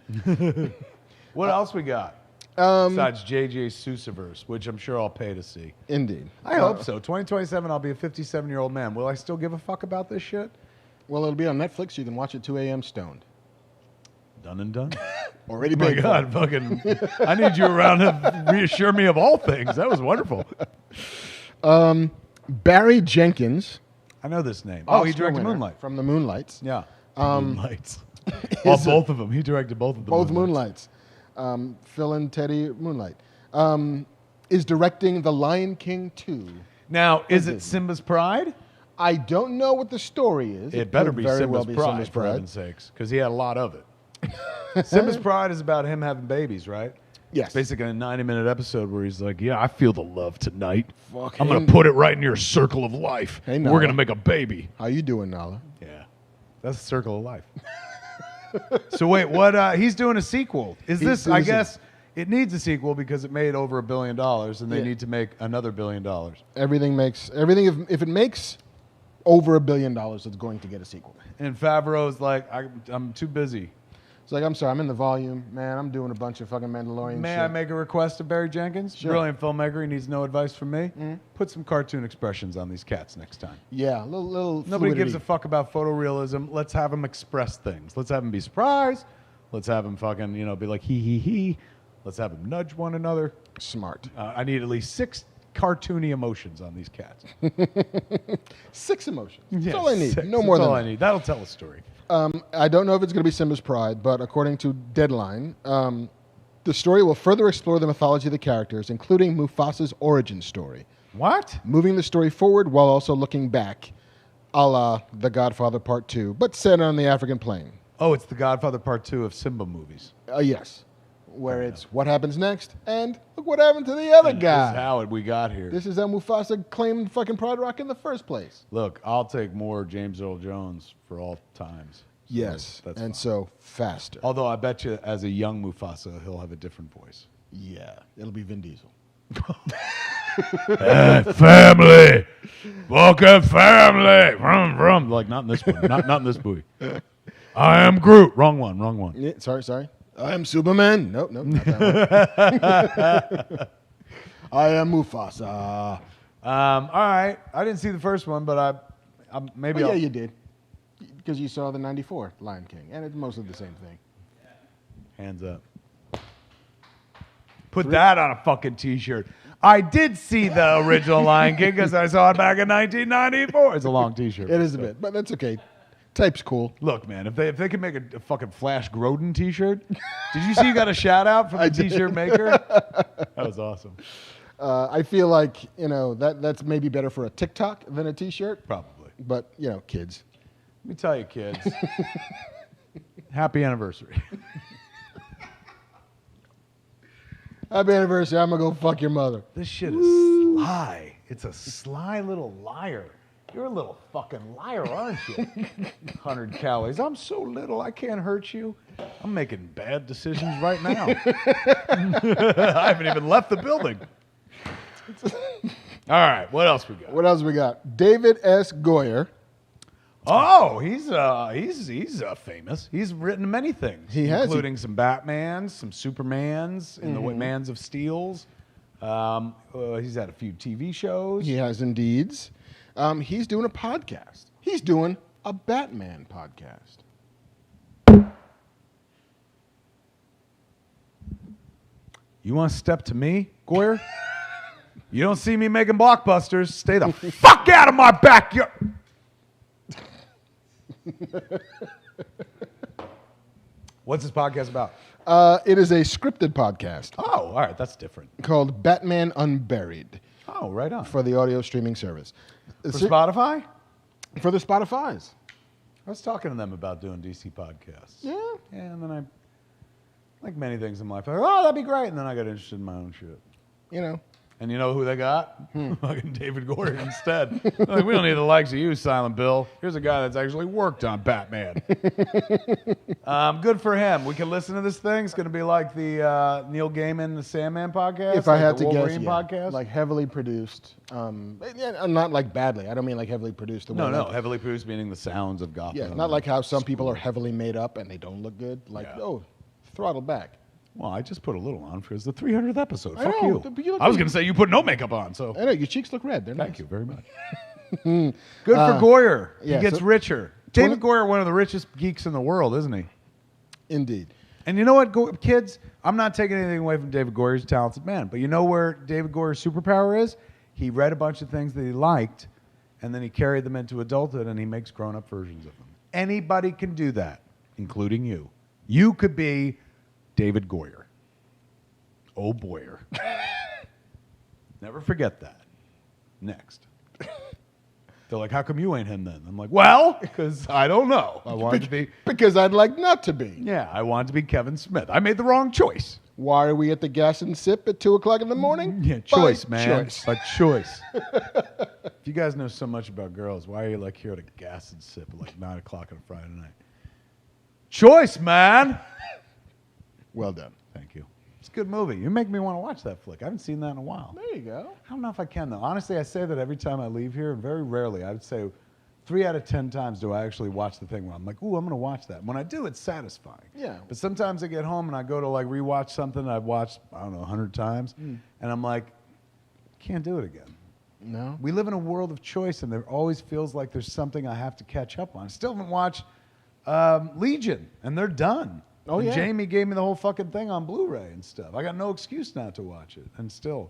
What else we got? Besides J.J. Seussiverse, which I'm sure I'll pay to see. Indeed. I hope so. 2027, I'll be a 57-year-old man. Will I still give a fuck about this shit? Well, it'll be on Netflix. You can watch it 2 a.m. stoned. Done and done. Already paid. My God, fucking! I need you around to reassure me of all things. That was wonderful. Barry Jenkins. I know this name. Oh, he directed Moonlight. From the Moonlights. Yeah. Moonlights. Well, both of them. He directed both of them. Both Moonlights. Phil and Teddy Moonlight. is directing The Lion King 2. Now, is it Simba's Pride? I don't know what the story is. It better be Simba's Pride, for heaven's sakes, because he had a lot of it. Simba's Pride is about him having babies, right? Yes. It's basically a 90-minute episode where he's like, yeah, I feel the love tonight. Fuck I'm going to put it right in your circle of life. Hey, we're going to make a baby. How you doing, Nala? Yeah. That's the circle of life. So wait, what? He's doing a sequel. Is this, I guess, it needs a sequel because it made over $1 billion, and they need to make another $1 billion. Everything, if it makes over $1 billion, it's going to get a sequel. And Favreau's like, I'm too busy. It's like, I'm sorry, I'm in the volume. Man, I'm doing a bunch of fucking Mandalorian shit. May I make a request to Barry Jenkins? Sure. Brilliant filmmaker. He needs no advice from me. Put some cartoon expressions on these cats next time. Yeah, little Nobody fluidity. gives a fuck about photorealism. Let's have them express things. Let's have them be surprised. Let's have them fucking, be like, he. Let's have them nudge one another. Smart. I need at least 6 cartoony emotions on these cats. 6 emotions. That's Yes, all I need. 6. No more That's than all that. I need. That'll tell a story. I don't know if it's going to be Simba's Pride, but according to Deadline, the story will further explore the mythology of the characters, including Mufasa's origin story. What? Moving the story forward while also looking back, a la The Godfather Part 2, but set on the African plain. Oh, it's the Godfather Part 2 of Simba movies. Yes. Where it's what happens next, and look what happened to the other guy. This is how we got here. This is how Mufasa claimed fucking Pride Rock in the first place. Look, I'll take more James Earl Jones for all times. So Yes, that's and fine. so faster. Although I bet you as a young Mufasa, he'll have a different voice. Yeah, it'll be Vin Diesel. Hey, family! Welcome, family! Vroom, vroom. Like, not in this one. Not in this movie. I am Groot. Wrong one. Yeah, sorry. I am Superman. Nope, not that one. I am Mufasa. All right. I didn't see the first one, but maybe Yeah, you did. Because you saw the 94 Lion King, and it's mostly the same thing. Hands up. Put that on a fucking T-shirt. I did see the original Lion King because I saw it back in 1994. It's a long T-shirt. It is a bit, but that's okay. Type's cool. Look, man, if they could make a fucking Flash Grodin T-shirt, did you see you got a shout out from the T-shirt maker? That was awesome. I feel like that's maybe better for a TikTok than a T-shirt. Probably. But kids. Let me tell you, kids. Happy anniversary. Happy anniversary. I'm gonna go fuck your mother. This shit is sly. It's a sly little liar. You're a little fucking liar, aren't you? 100 calories. I'm so little, I can't hurt you. I'm making bad decisions right now. I haven't even left the building. All right, what else we got? David S. Goyer. Oh, he's famous. He's written many things. He has. Including some Batmans, some Supermans, and the Mans of Steels. He's had a few TV shows. He has indeed. He's doing a podcast. He's doing a Batman podcast. You want to step to me, Goyer? You don't see me making blockbusters. Stay the fuck out of my backyard. What's this podcast about? It is a scripted podcast Oh, all right. That's different. called Batman Unburied Oh, right on. for the audio streaming service. For Spotify? For the Spotify's. I was talking to them about doing DC podcasts. Yeah. And then like many things in life, I thought, that'd be great. And then I got interested in my own shit. And you know who they got? Fucking David Goyer instead. Like, we don't need the likes of you, Silent Bill. Here's a guy that's actually worked on Batman. Good for him. We can listen to this thing. It's going to be like the Neil Gaiman, the Sandman podcast. If I had to Wolverine guess, podcast. like heavily produced. Not like badly. I don't mean like heavily produced. The way No, like- heavily produced meaning the sounds of Gotham. Yeah, not like how some people are heavily made up and they don't look good. Like, throttle back. Well, I just put a little on for it's the 300th episode. I Fuck know, you. but you look I was good. going to say you put no makeup on, so I know, your cheeks look red. They're thank nice. you very much. Good for Goyer. yeah, He gets so- richer. David Goyer, one of the richest geeks in the world, isn't he? Indeed. And you know what, kids? I'm not taking anything away from David Goyer. He's a talented man. But you know where David Goyer's superpower is? He read a bunch of things that he liked, and then he carried them into adulthood, and he makes grown-up versions of them. Anybody can do that, including you. You could be David Goyer. Oh, Boyer. Never forget that. Next. They're like, how come you ain't him then? I'm like, well, because I don't know. I wanted to be. Because I'd like not to be. Yeah, I wanted to be Kevin Smith. I made the wrong choice. Why are we at the gas and sip at 2 o'clock in the morning? Yeah, choice, man. Choice. By choice. If you guys know so much about girls, why are you like here at a gas and sip at like 9 o'clock on a Friday night? Choice, man. Well done. Thank you. It's a good movie. You make me want to watch that flick. I haven't seen that in a while. There you go. I don't know if I can, though. Honestly, I say that every time I leave here, and very rarely. I would say 3 out of 10 times do I actually watch the thing where I'm like, ooh, I'm going to watch that. When I do, it's satisfying. Yeah. But sometimes I get home and I go to like rewatch something I've watched, I don't know, 100 times, and I'm like, can't do it again. No. We live in a world of choice, and there always feels like there's something I have to catch up on. I still haven't watched Legion, and they're done. Oh, and yeah. Jamie gave me the whole fucking thing on Blu-ray and stuff. I got no excuse not to watch it, and still.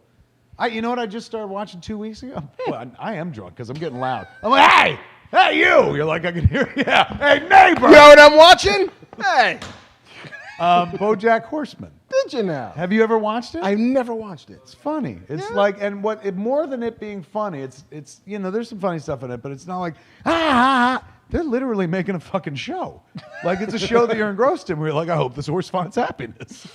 You know what I just started watching 2 weeks ago? Well, I am drunk because I'm getting loud. I'm like, hey, you! You're like, I can hear you. Yeah. Hey, neighbor! You know what I'm watching? Hey! Bojack Horseman. Did you now? Have you ever watched it? I've never watched it. It's funny. It's Yeah. like, and more than it being funny, it's there's some funny stuff in it, but it's not like, they're literally making a fucking show. Like, it's a show that you're engrossed in where you're like, I hope this horse finds happiness.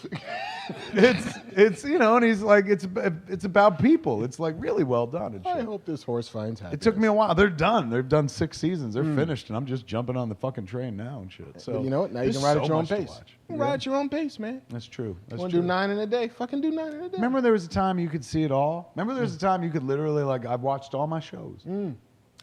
it's and he's like, it's about people. It's like really well done. I hope this horse finds happiness. It took me a while. They're done. They've done 6 seasons. They're finished, and I'm just jumping on the fucking train now and shit. So But you know what? Now you there's can ride at so your own much to pace. watch. You can ride at your own pace, man. That's true. That's Want true. to do 9 in a day? Fucking do 9 in a day. Remember there was a time you could see it all? Remember there was a time you could literally, like, I've watched all my shows.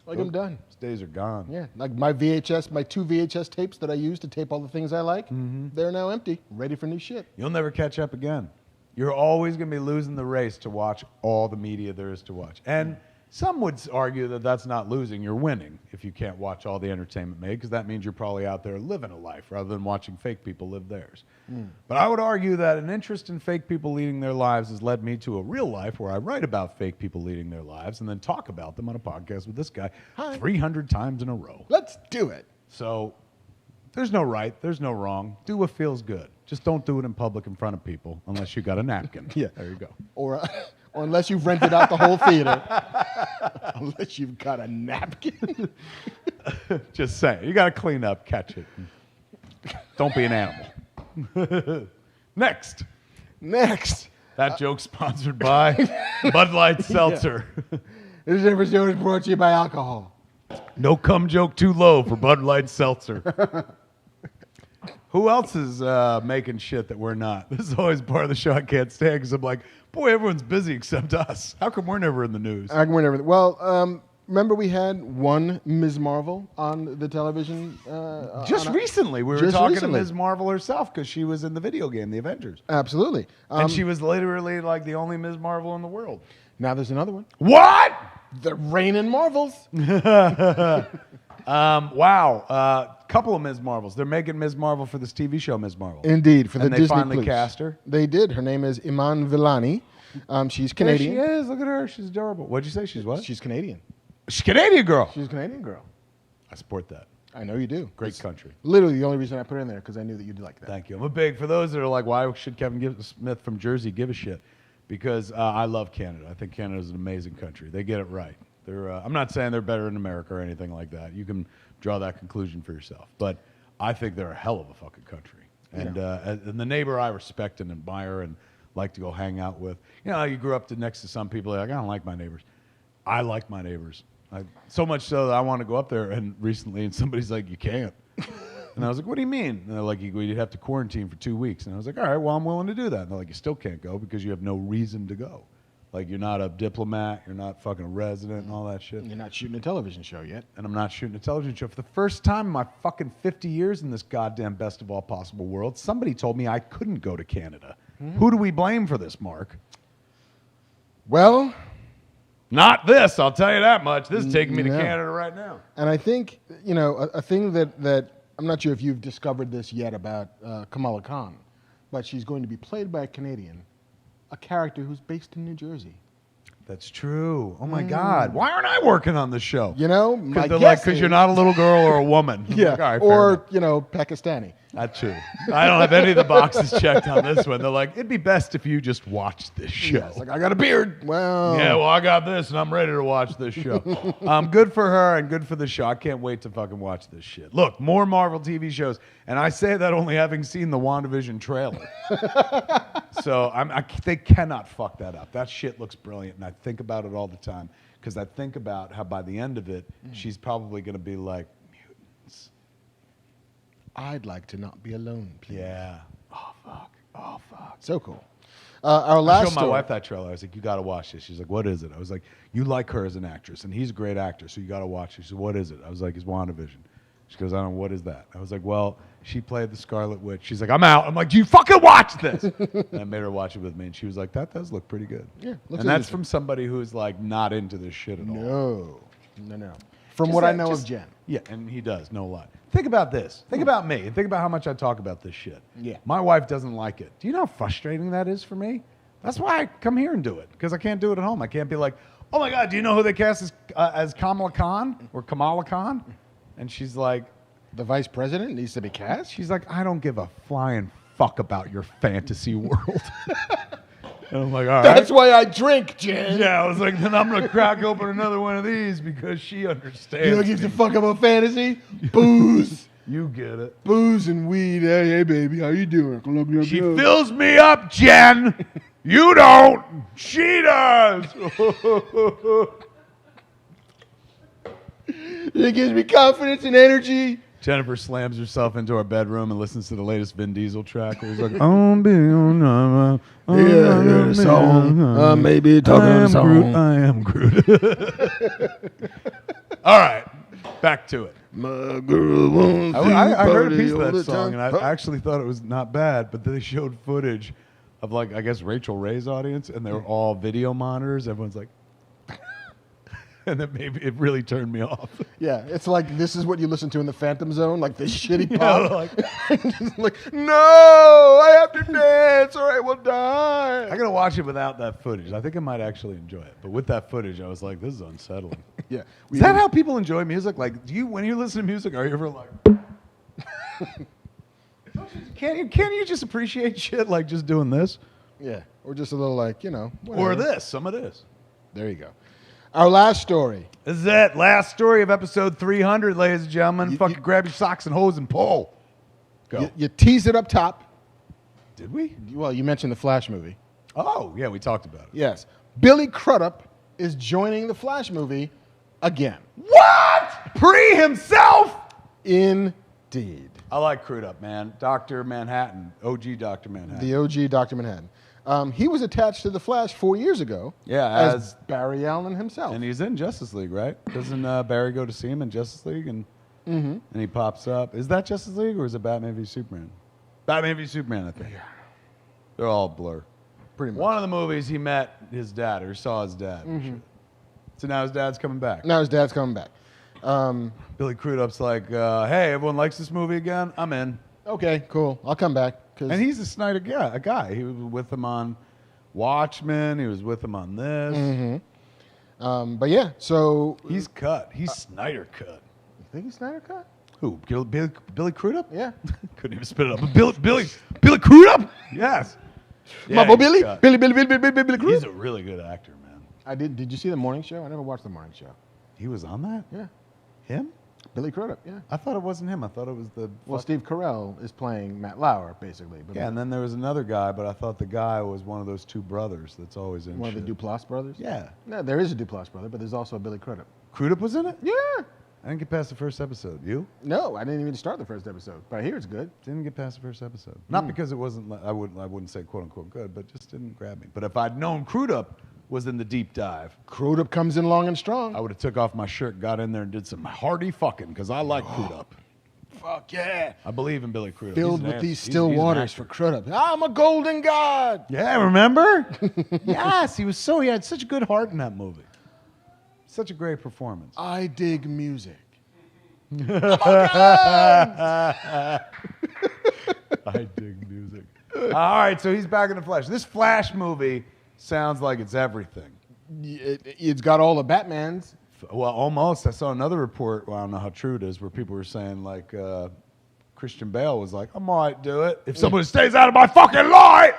Like I'm done. Those days are gone. Yeah, like my 2 VHS tapes that I use to tape all the things I like, they're now empty, ready for new shit. You'll never catch up again. You're always going to be losing the race to watch all the media there is to watch. And some would argue that that's not losing. You're winning if you can't watch all the entertainment made, because that means you're probably out there living a life rather than watching fake people live theirs. But I would argue that an interest in fake people leading their lives has led me to a real life where I write about fake people leading their lives and then talk about them on a podcast with this guy 300 times in a row. Let's do it. So there's no right, there's no wrong. Do what feels good. Just don't do it in public in front of people unless you got a napkin. Yeah. There you go. Or unless you've rented out the whole theater. Unless you've got a napkin. Just saying. You got to clean up, catch it. Don't be an animal. Next. That joke sponsored by Bud Light Seltzer. This episode is brought to you by alcohol. No cum joke too low for Bud Light Seltzer. Who else is making shit that we're not? This is always part of the show I can't stand because I'm like, boy, everyone's busy except us. How come we're never in the news? Well, remember we had one Ms. Marvel on the television? Just recently. We were talking to Ms. Marvel herself because she was in the video game, The Avengers. Absolutely. And she was literally like the only Ms. Marvel in the world. Now there's another one. What? The Reigning Marvels. Wow. Couple of Ms. Marvels. They're making Ms. Marvel for this TV show, Ms. Marvel. Indeed, for the Disney Disney. And they finally Plus. cast her. They did. Her name is Iman Vellani. She's Canadian. There she is. Look at her. She's adorable. What'd you say? She's what? She's Canadian. She's a Canadian girl. She's a Canadian girl. I support that. I know you do. Great country. Literally the only reason I put her in there because I knew that you'd like that. Thank you. I'm a big, for those that are like, why should Kevin Smith from Jersey give a shit? Because I love Canada. I think Canada is an amazing country. They get it right. I'm not saying they're better than America or anything like that. You can draw that conclusion for yourself. But I think they're a hell of a fucking country. And, and the neighbor I respect and admire and like to go hang out with. You know, you grew up next to some people like, I don't like my neighbors. I like my neighbors. So much so that I want to go up there and recently, and somebody's like, you can't. And I was like, what do you mean? And they're like, you'd have to quarantine for 2 weeks. And I was like, all right, well, I'm willing to do that. And they're like, you still can't go because you have no reason to go. Like, you're not a diplomat, you're not fucking a resident and all that shit. You're not shooting a television show yet. And I'm not shooting a television show. For the first time in my fucking 50 years in this goddamn best of all possible world, somebody told me I couldn't go to Canada. Who do we blame for this, Mark? Well... Not this, I'll tell you that much. This is taking me to Canada right now. And I think, you know, a thing that I'm not sure if you've discovered this yet about Kamala Khan, but she's going to be played by a Canadian, a character who's based in New Jersey. That's true. Oh, my God. Why aren't I working on this show? You know, because you're not a little girl or a woman. Yeah, Like, right, or, you know, Pakistani. Not true. I don't have any of the boxes checked on this one. They're like, it'd be best if you just watched this show. Yeah, it's like, I got a beard. Well. Yeah, well, I got this, and I'm ready to watch this show. Good for her and good for the show. I can't wait to fucking watch this shit. Look, more Marvel TV shows, and I say that only having seen the WandaVision trailer. So they cannot fuck that up. That shit looks brilliant, and I think about it all the time because I think about how by the end of it, she's probably going to be like, mutants. I'd like to not be alone, please. Yeah. Oh, fuck. So cool. Our last I showed my story. wife that trailer. I was like, you got to watch this. She's like, what is it? I was like, you like her as an actress, and he's a great actor, so you got to watch it. She said, what is it? I was like, it's WandaVision. She goes, I don't know, what is that? I was like, well, she played the Scarlet Witch. She's like, I'm out. I'm like, do you fucking watch this? And I made her watch it with me, and she was like, that does look pretty good. Yeah, and that's from somebody who's like not into this shit at all. No. From what I know of Jen. Yeah, and he does know a lot. Think about this. Think about me. Think about how much I talk about this shit. Yeah. My wife doesn't like it. Do you know how frustrating that is for me? That's why I come here and do it, because I can't do it at home. I can't be like, oh my God, do you know who they cast as Kamala Khan or Kamala Khan? And she's like, the vice president needs to be cast? She's like, I don't give a flying fuck about your fantasy world. And I'm like, all right. That's why I drink, Jen. Yeah, I was like, then I'm going to crack open another one of these because she understands. You don't give a fuck about fantasy? Booze. You get it. Booze and weed. Hey, baby, how you doing? She fills me up, Jen. You don't. She does. It gives me confidence and energy. Jennifer slams herself into our bedroom and listens to the latest Vin Diesel track. Where he's like, the song. Maybe talking on the song. I am Groot. All right, back to it. My girl wants I heard a piece of that song, and I actually thought it was not bad, but they showed footage of, like, I guess Rachel Ray's audience, and they were all video monitors. Everyone's like... And then maybe it really turned me off. Yeah, it's like this is what you listen to in the Phantom Zone, like this shitty pop. Like, no, I have to dance or I will die. I gotta watch it without that footage. I think I might actually enjoy it, but with that footage, I was like, this is unsettling. Yeah, is that how people enjoy music? Like, do you when you listen to music, are you ever like? Can't you just appreciate shit like just doing this? Yeah, or just a little like whatever. Or this, some of this. There you go. Our last story. This is it. Last story of episode 300, ladies and gentlemen. Fucking grab your socks and hose and pull. Go. You teased it up top. Did we? Well, you mentioned the Flash movie. Oh, yeah, we talked about it. Yes. Billy Crudup is joining the Flash movie again. What? Pre himself? Indeed. I like Crudup, man. Dr. Manhattan. OG Dr. Manhattan. The OG Dr. Manhattan. He was attached to the Flash 4 years ago. Yeah, as Barry Allen himself. And he's in Justice League, right? Doesn't Barry go to see him in Justice League and he pops up? Is that Justice League or is it Batman v Superman? Batman v Superman, I think. Yeah. They're all blur. Pretty much. One of the movies he met his dad or saw his dad. So now his dad's coming back. Billy Crudup's like, hey, everyone likes this movie again? I'm in. Okay, cool. I'll come back. And he's a Snyder guy. He was with him on Watchmen. He was with him on this. But yeah, so... He's cut. He's Snyder cut. You think he's Snyder cut? Who? Billy Crudup? Yeah. Couldn't even spit it up. Billy Crudup? Yes. Yeah, Billy Crudup. He's a really good actor, man. Did you see the morning show? I never watched the morning show. He was on that? Yeah. Him? Billy Crudup, yeah. I thought it wasn't him. I thought it was the... Well, Steve Carell is playing Matt Lauer, basically. But yeah, and then there was another guy, but I thought the guy was one of those two brothers that's always in One of the Duplass brothers? Yeah. No, there is a Duplass brother, but there's also a Billy Crudup. Crudup was in it? Yeah. I didn't get past the first episode. You? No, I didn't even start the first episode, but I hear it's good. Didn't get past the first episode. Not because it wasn't, I wouldn't say quote-unquote good, but just didn't grab me. But if I'd known Crudup was in the deep dive. Crudup comes in long and strong. I would have took off my shirt, got in there, and did some hearty fucking, because I like Crudup. Fuck yeah. I believe in Billy Crudup. Filled with these still waters for Crudup. I'm a golden god. Yeah, remember? Yes, he had such a good heart in that movie. Such a great performance. I dig music. I dig music. All right, so he's back in the Flash. This Flash movie sounds like it's everything. It's got all the Batmans. Well, almost. I saw another report, well, I don't know how true it is, where people were saying, like, Christian Bale was like, I might do it if someone stays out of my fucking light.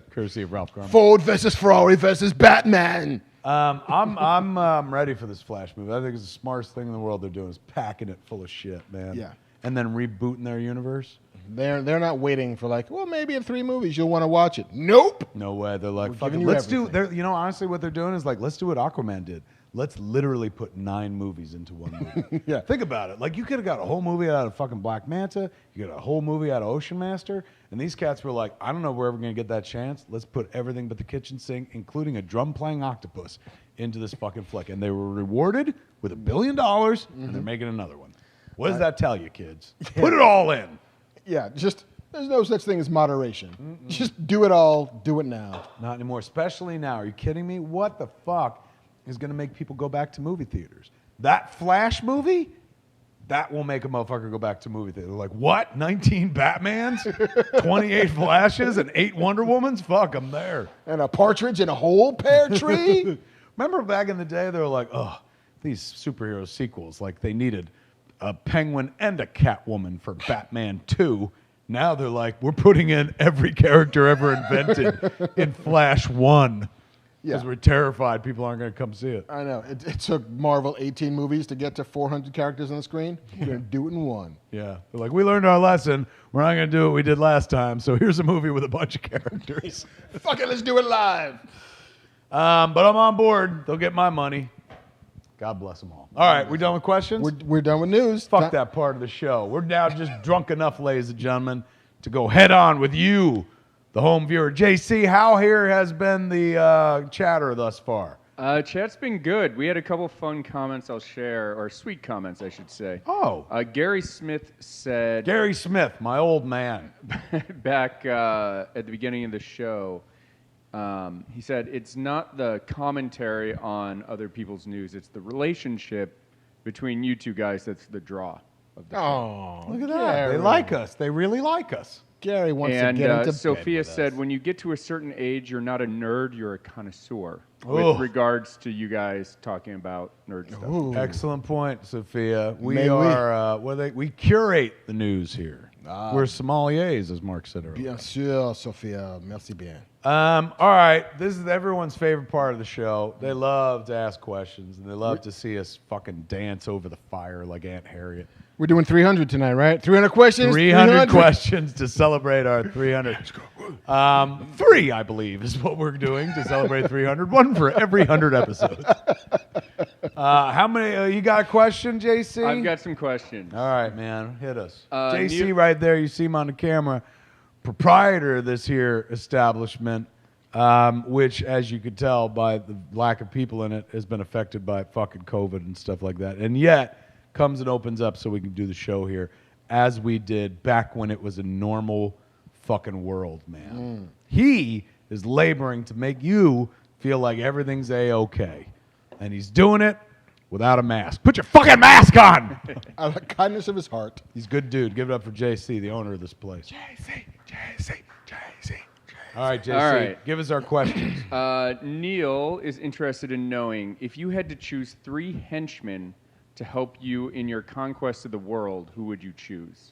Courtesy of Ralph Garman. Ford versus Ferrari versus Batman. I'm ready for this Flash movie. I think it's the smartest thing in the world they're doing is packing it full of shit, man. Yeah. And then rebooting their universe. They're not waiting for like, well, maybe in 3 movies you'll want to watch it. Nope. No way. They're like, fucking let's do. You know, honestly, what they're doing is like, let's do what Aquaman did. Let's literally put 9 movies into one movie. Yeah. Think about it. Like, you could have got a whole movie out of fucking Black Manta. You got a whole movie out of Ocean Master. And these cats were like, I don't know if we're ever going to get that chance. Let's put everything but the kitchen sink, including a drum-playing octopus, into this fucking flick. And they were rewarded with $1 billion, and they're making another one. What does that tell you, kids? Yeah. Put it all in. Yeah, just, there's no such thing as moderation. Just do it all, do it now. Not anymore, especially now. Are you kidding me? What the fuck is going to make people go back to movie theaters? That Flash movie? That will make a motherfucker go back to movie theater. Like, what? 19 Batmans? 28 Flashes? And 8 Wonder Womans? Fuck, I'm there. And a partridge in a whole pear tree? Remember back in the day, they were like, oh, these superhero sequels, like they needed a penguin and a Catwoman for Batman 2. Now they're like, we're putting in every character ever invented in Flash 1. Because we're terrified people aren't going to come see it. I know. It took Marvel 18 movies to get to 400 characters on the screen. We're going to do it in 1. Yeah. They're like, we learned our lesson. We're not going to do what we did last time. So here's a movie with a bunch of characters. Fuck it, let's do it live. But I'm on board. They'll get my money. God bless them all. All right, we done with questions? We're done with news. Fuck that part of the show. We're now just drunk enough, ladies and gentlemen, to go head on with you, the home viewer. JC, how here has been the chatter thus far? Chat's been good. We had a couple fun comments I'll share, or sweet comments, I should say. Oh. Gary Smith said... Gary Smith, my old man. Back at the beginning of the show... he said, it's not the commentary on other people's news. It's the relationship between you two guys that's the draw of the show. Oh, Look at that. They like us. They really like us. Gary wants to get into Sophia bed with said, us. when you get to a certain age, you're not a nerd, you're a connoisseur. Oh. With regards to you guys talking about nerd stuff. Ooh. Excellent point, Sophia. We We curate the news here. We're sommeliers, as Marc said earlier. Bien sûr, Sophia. Merci bien. All right, this is everyone's favorite part of the show. They love to ask questions, and they love to see us fucking dance over the fire like Aunt Harriet. We're doing 300 tonight, right? 300 questions? 300 questions to celebrate our 300. 3, I believe, is what we're doing to celebrate 300. 1 for every 100 episodes. How many? You got a question, JC? I've got some questions. All right, man. Hit us. JC right there. You see him on the camera. Proprietor of this here establishment, which, as you could tell by the lack of people in it, has been affected by fucking COVID and stuff like that. And yet, comes and opens up so we can do the show here as we did back when it was a normal fucking world, man. He is laboring to make you feel like everything's A-okay. And he's doing it without a mask. Put your fucking mask on! Out of the kindness of his heart. He's a good dude. Give it up for JC, the owner of this place. JC. All right, JC, All right. give us our questions. Neil is interested in knowing if you had to choose 3 henchmen to help you in your conquest of the world, who would you choose?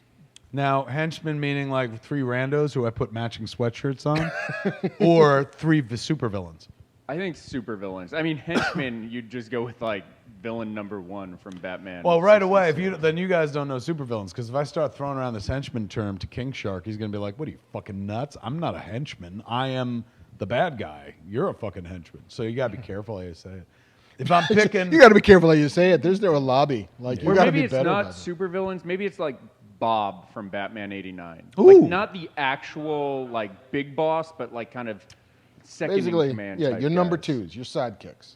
Now, henchmen meaning like 3 randos who I put matching sweatshirts on, or 3 supervillains? I think supervillains. I mean, henchmen, you'd just go with like villain number 1 from Batman. Well, right away, then you guys don't know supervillains, because if I start throwing around this henchman term to King Shark, he's going to be like, what are you, fucking nuts? I'm not a henchman. I am the bad guy. You're a fucking henchman. So you got to be careful how you say it. If I'm picking... You got to be careful how you say it. There's no lobby. Like, you got to maybe be it's better not about it. supervillains. Maybe it's like Bob from Batman 89. Ooh. Like, not the actual like big boss, but like kind of second Basically, in command. yeah, type your number guys. 2s, your sidekicks.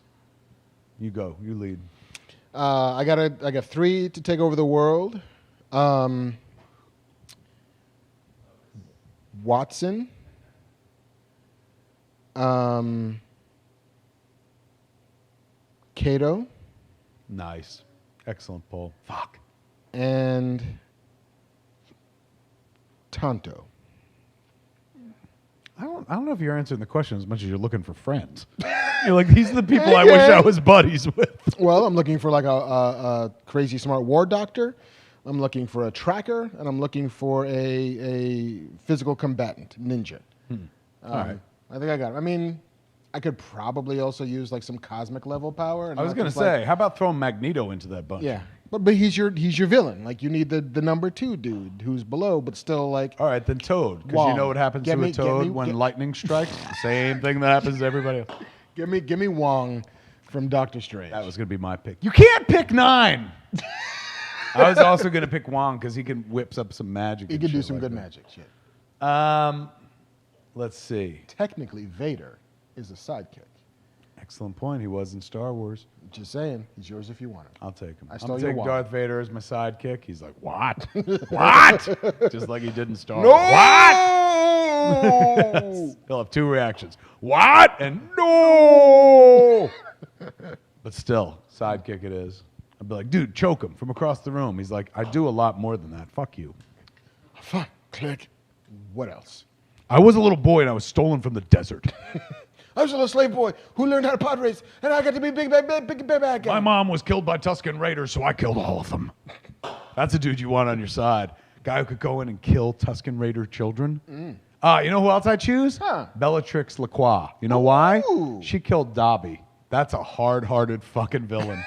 You go. You lead. I got 3 to take over the world. Watson. Kato. Nice. Excellent, Paul. Fuck. And Tonto. I don't know if you're answering the question as much as you're looking for friends. You're like, these are the people I wish I was buddies with. Well, I'm looking for like a crazy smart war doctor, I'm looking for a tracker, and I'm looking for a physical combatant, ninja. All right. I think I got it. I mean, I could probably also use like some cosmic level power. And I was going to say, how about throwing Magneto into that bunch? Yeah. But he's your villain. Like, you need the number 2 dude who's below, but still like. All right, then Toad, because you know what happens to a Toad when lightning strikes. Same thing that happens to everybody else. Give me Wong from Doctor Strange. That was going to be my pick. You can't pick 9. I was also going to pick Wong because he can whips up some magic. He can do some good magic shit. Let's see. Technically, Vader is a sidekick. Excellent point. He was in Star Wars. Just saying, he's yours if you want him. I'll take him. I'm taking Darth Vader as my sidekick. He's like, what? What? Just like he did in Star Wars. What? He'll have 2 reactions. What? And no. But still, sidekick it is. I'd be like, dude, choke him from across the room. He's like, I do a lot more than that. Fuck you. Fine. Click. What else? I was a little boy and I was stolen from the desert. I was a little slave boy who learned how to pod race, and I got to be big bad guy. My mom was killed by Tusken Raiders, so I killed all of them. That's a dude you want on your side. Guy who could go in and kill Tusken Raider children. You know who else I choose? Bellatrix Lacroix. You know why? She killed Dobby. That's a hard-hearted fucking villain.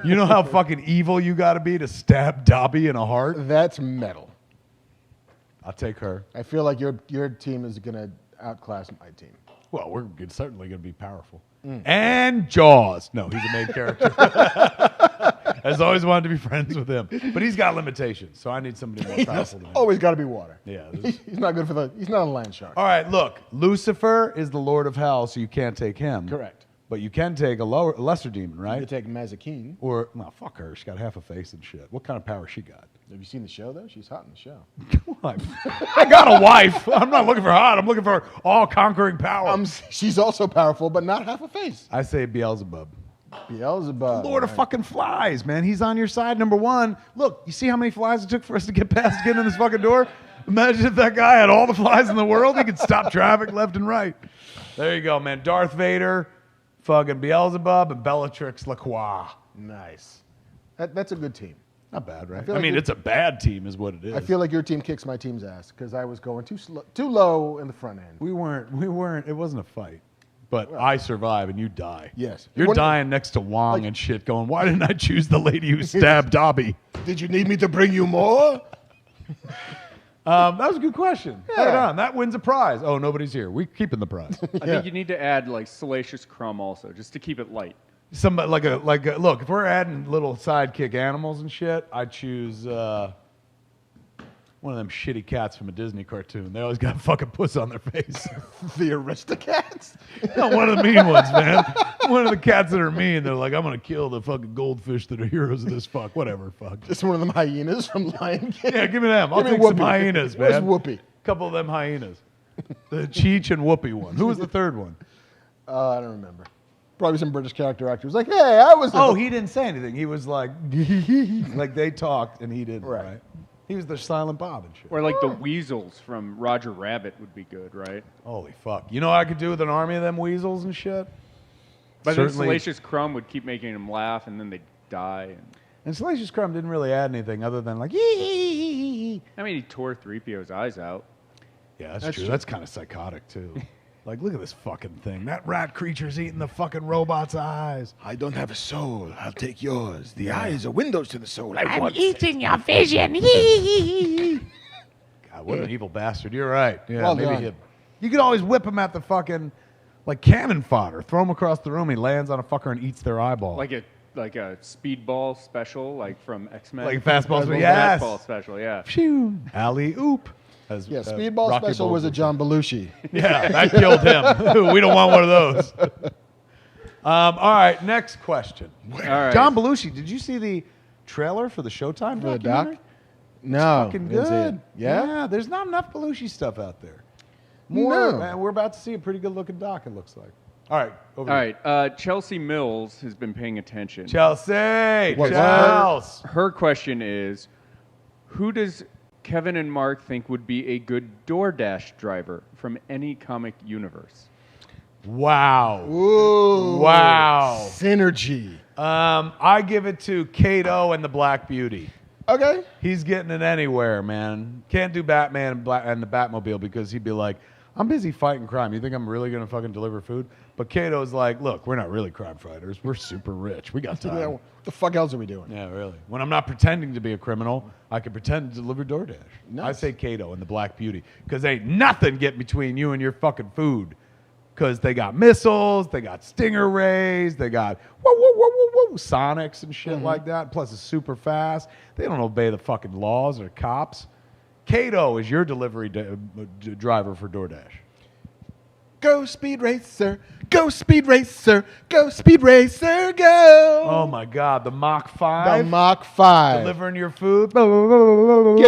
You know how fucking evil you got to be to stab Dobby in the heart? That's metal. I'll take her. I feel like your team is going to outclass my team. Well, we're certainly going to be powerful. And Jaws. No, he's a main character. Has always wanted to be friends with him. But he's got limitations, so I need somebody more powerful than him. Always got to be water. Yeah. He's not good for he's not a land shark. All right, look. Lucifer is the Lord of Hell, so you can't take him. Correct. But you can take a lesser demon, right? You can take Mazikeen. Or, no, fuck her. She's got half a face and shit. What kind of power she got? Have you seen the show, though? She's hot in the show. I got a wife. I'm not looking for hot. I'm looking for all-conquering power. She's also powerful, but not half a face. I say Beelzebub. Beelzebub. Lord of fucking flies, man. He's on your side, number 1. Look, you see how many flies it took for us to get past getting in this fucking door? Imagine if that guy had all the flies in the world. He could stop traffic left and right. There you go, man. Darth Vader, fucking Beelzebub, and Bellatrix Lacroix. Nice. That's a good team. Not bad, right? I mean, it's a bad team is what it is. I feel like your team kicks my team's ass because I was going too low in the front end. We weren't. It wasn't a fight. But I survive and you die. Yes. You're dying next to Wong and shit going, why didn't I choose the lady who stabbed Dobby? Did you need me to bring you more? That was a good question. Yeah. Right on. That wins a prize. Oh, nobody's here. We're keeping the prize. I think you need to add like Salacious Crumb also, just to keep it light. Somebody like a look, if we're adding little sidekick animals and shit, I'd choose one of them shitty cats from a Disney cartoon. They always got fucking puss on their face. The Aristocats? No, one of the mean ones, man. One of the cats that are mean. They're like, I'm going to kill the fucking goldfish that are heroes of this fuck. Whatever, fuck. Just one of them hyenas from Lion King? Yeah, give me them. I'll take some hyenas, man. Where's Whoopi? A couple of them hyenas. The Cheech and Whoopi one. Who was the third one? I don't remember. Probably some British character actor was like, hey, I was... Oh, he didn't say anything. He was like, like they talked and he didn't, right? He was the Silent Bob and shit. Or like the weasels from Roger Rabbit would be good, right? Holy fuck. You know what I could do with an army of them weasels and shit? But then Salacious Crumb would keep making them laugh and then they'd die. And Salacious Crumb didn't really add anything other than like, yee. I mean, he tore 3PO's eyes out. Yeah, that's true. That's kind of psychotic, too. Like, look at this fucking thing. That rat creature's eating the fucking robot's eyes. I don't have a soul. I'll take yours. The eyes are windows to the soul. I'm eating your vision. God, what an evil bastard. You're right. Yeah, well maybe done. him. You could always whip him at the fucking, like, cannon fodder. Throw him across the room. He lands on a fucker and eats their eyeball. Like a speedball special, like from X-Men. Like fastball special. Yes. Fastball special, yeah. Phew. Alley-oop. Speedball Rocky special was a John Belushi. Yeah, that killed him. We don't want one of those. All right, next question. All right. John Belushi, did you see the trailer for the Showtime For the documentary? doc? No. Fucking didn't see it. good. Yeah? There's not enough Belushi stuff out there. No. Man, we're about to see a pretty good looking doc, it looks like. All right. All right. Chelsea Mills has been paying attention. Chelsea. Her question is, who does Kevin and Marc think would be a good DoorDash driver from any comic universe? Wow. Ooh. Wow. Synergy. I give it to Kato and the Black Beauty. Okay. He's getting it anywhere, man. Can't do Batman and the Batmobile because he'd be like, I'm busy fighting crime. You think I'm really going to fucking deliver food? But Kato's like, look, we're not really crime fighters. We're super rich. We got time. Yeah, what the fuck else are we doing? Yeah, really. When I'm not pretending to be a criminal, I can pretend to deliver DoorDash. Nice. I say Kato and the Black Beauty because ain't nothing get between you and your fucking food. Because they got missiles, they got stinger rays, they got sonics and shit like that. Plus, it's super fast. They don't obey the fucking laws or cops. Kato is your delivery driver for DoorDash. Go Speed Racer, go Speed Racer, go Speed Racer, go. Oh my God, the Mach 5. The Mach 5. Delivering your food. Get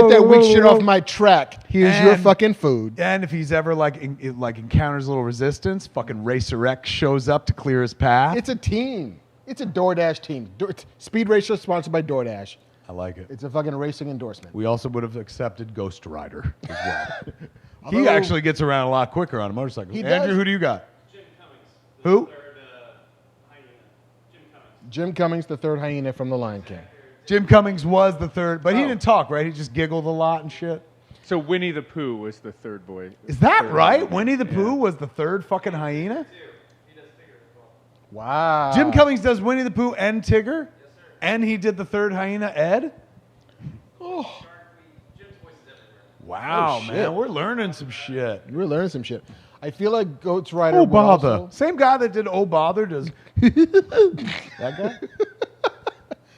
that weak shit off my track. Here's your fucking food. And if he's ever like encounters a little resistance, fucking Racer X shows up to clear his path. It's a team. It's a DoorDash team. Speed Racer sponsored by DoorDash. I like it. It's a fucking racing endorsement. We also would have accepted Ghost Rider as well. He actually gets around a lot quicker on a motorcycle. Andrew, who do you got? Jim Cummings. Who? Third hyena. Jim Cummings. Jim Cummings, the third hyena from The Lion King. Jim Cummings was the third, but he didn't talk, right? He just giggled a lot and shit. So Winnie the Pooh was the third boy. Is that Third right? hyena. Winnie the Pooh was the third fucking hyena? He does Tigger as well. Wow. Jim Cummings does Winnie the Pooh and Tigger? And he did the third hyena, Ed? Oh. Jim's voice is everywhere. Wow, Oh, shit. man. We're learning some shit. We're learning some shit. I feel like Ghost Rider Oh, would bother. also... Same guy that did Oh, bother does... that guy?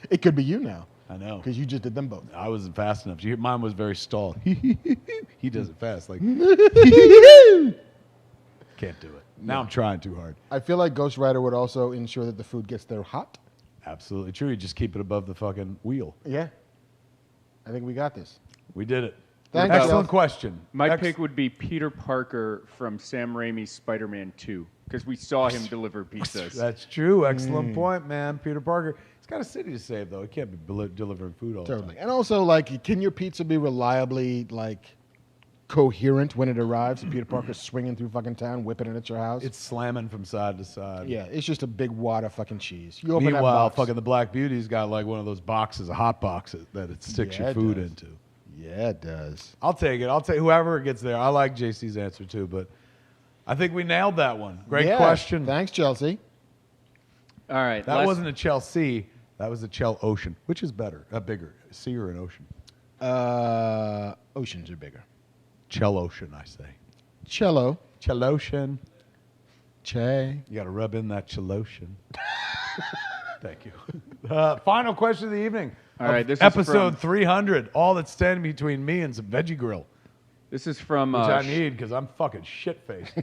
It could be you now. I know. Because you just did them both. I wasn't fast enough. Mine was very stalled. He does it fast. Like, can't do it. Now I'm trying too hard. I feel like Ghost Rider would also ensure that the food gets there hot. Absolutely true. You just keep it above the fucking wheel. Yeah. I think we got this. We did it. Thanks, Excellent Jeff. question. My pick would be Peter Parker from Sam Raimi's Spider-Man 2 because we saw him deliver pizzas. That's true. Excellent point, man. Peter Parker. He's got a city to save, though. He can't be delivering food all the Totally. time. And also, like, can your pizza be reliably, like, coherent when it arrives? Peter Parker's swinging through fucking town, whipping it at your house? It's slamming from side to side. Yeah, it's just a big wad of fucking cheese. You open that Meanwhile, box. fucking the Black Beauty's got like one of those boxes, a hot boxes that it sticks Yeah, your it food does. into. Yeah, it does. I'll take it. I'll take whoever gets there. I like JC's answer too, but I think we nailed that one. Great Yeah, question. Thanks, Chelsea. All right. That wasn't a Chelsea. That was a Chell Ocean. Which is better? Bigger, a sea or an ocean? Oceans are bigger. Chell Ocean, I say. Cello. Chell Ocean. Che. You got to rub in that Chell Ocean. Thank you. Final question of the evening. All right, this is episode from- 300. All that's standing between me and some veggie grill, This is from which I need because I'm fucking shit faced.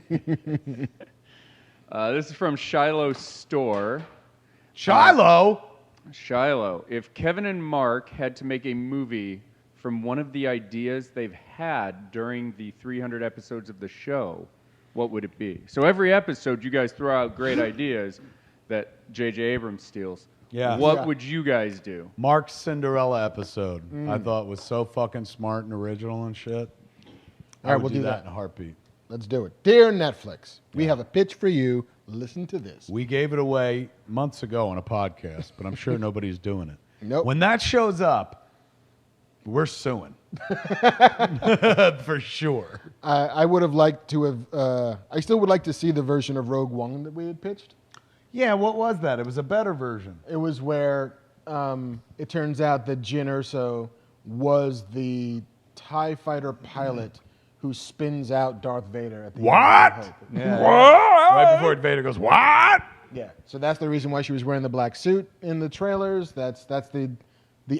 this is from Shiloh Store. Shiloh. Shiloh. If Kevin and Marc had to make a movie from one of the ideas they've had during the 300 episodes of the show, what would it be? So every episode, you guys throw out great ideas that J.J. Abrams steals. Yeah. What Yeah. would you guys do? Mark's Cinderella episode. I thought was so fucking smart and original and shit. All I right, would we'll do that that. in a heartbeat. Let's do it. Dear Netflix, we have a pitch for you. Listen to this. We gave it away months ago on a podcast, but I'm sure nobody's doing it. Nope. When that shows up, we're suing. For sure. I would have liked to have. I still would like to see the version of Rogue One that we had pitched. Yeah, what was that? It was a better version. It was where it turns out that Jyn Erso was the TIE fighter pilot who spins out Darth Vader at the end of What? Hope. Yeah. Right before Vader goes, what? Yeah. So that's the reason why she was wearing the black suit in the trailers. That's the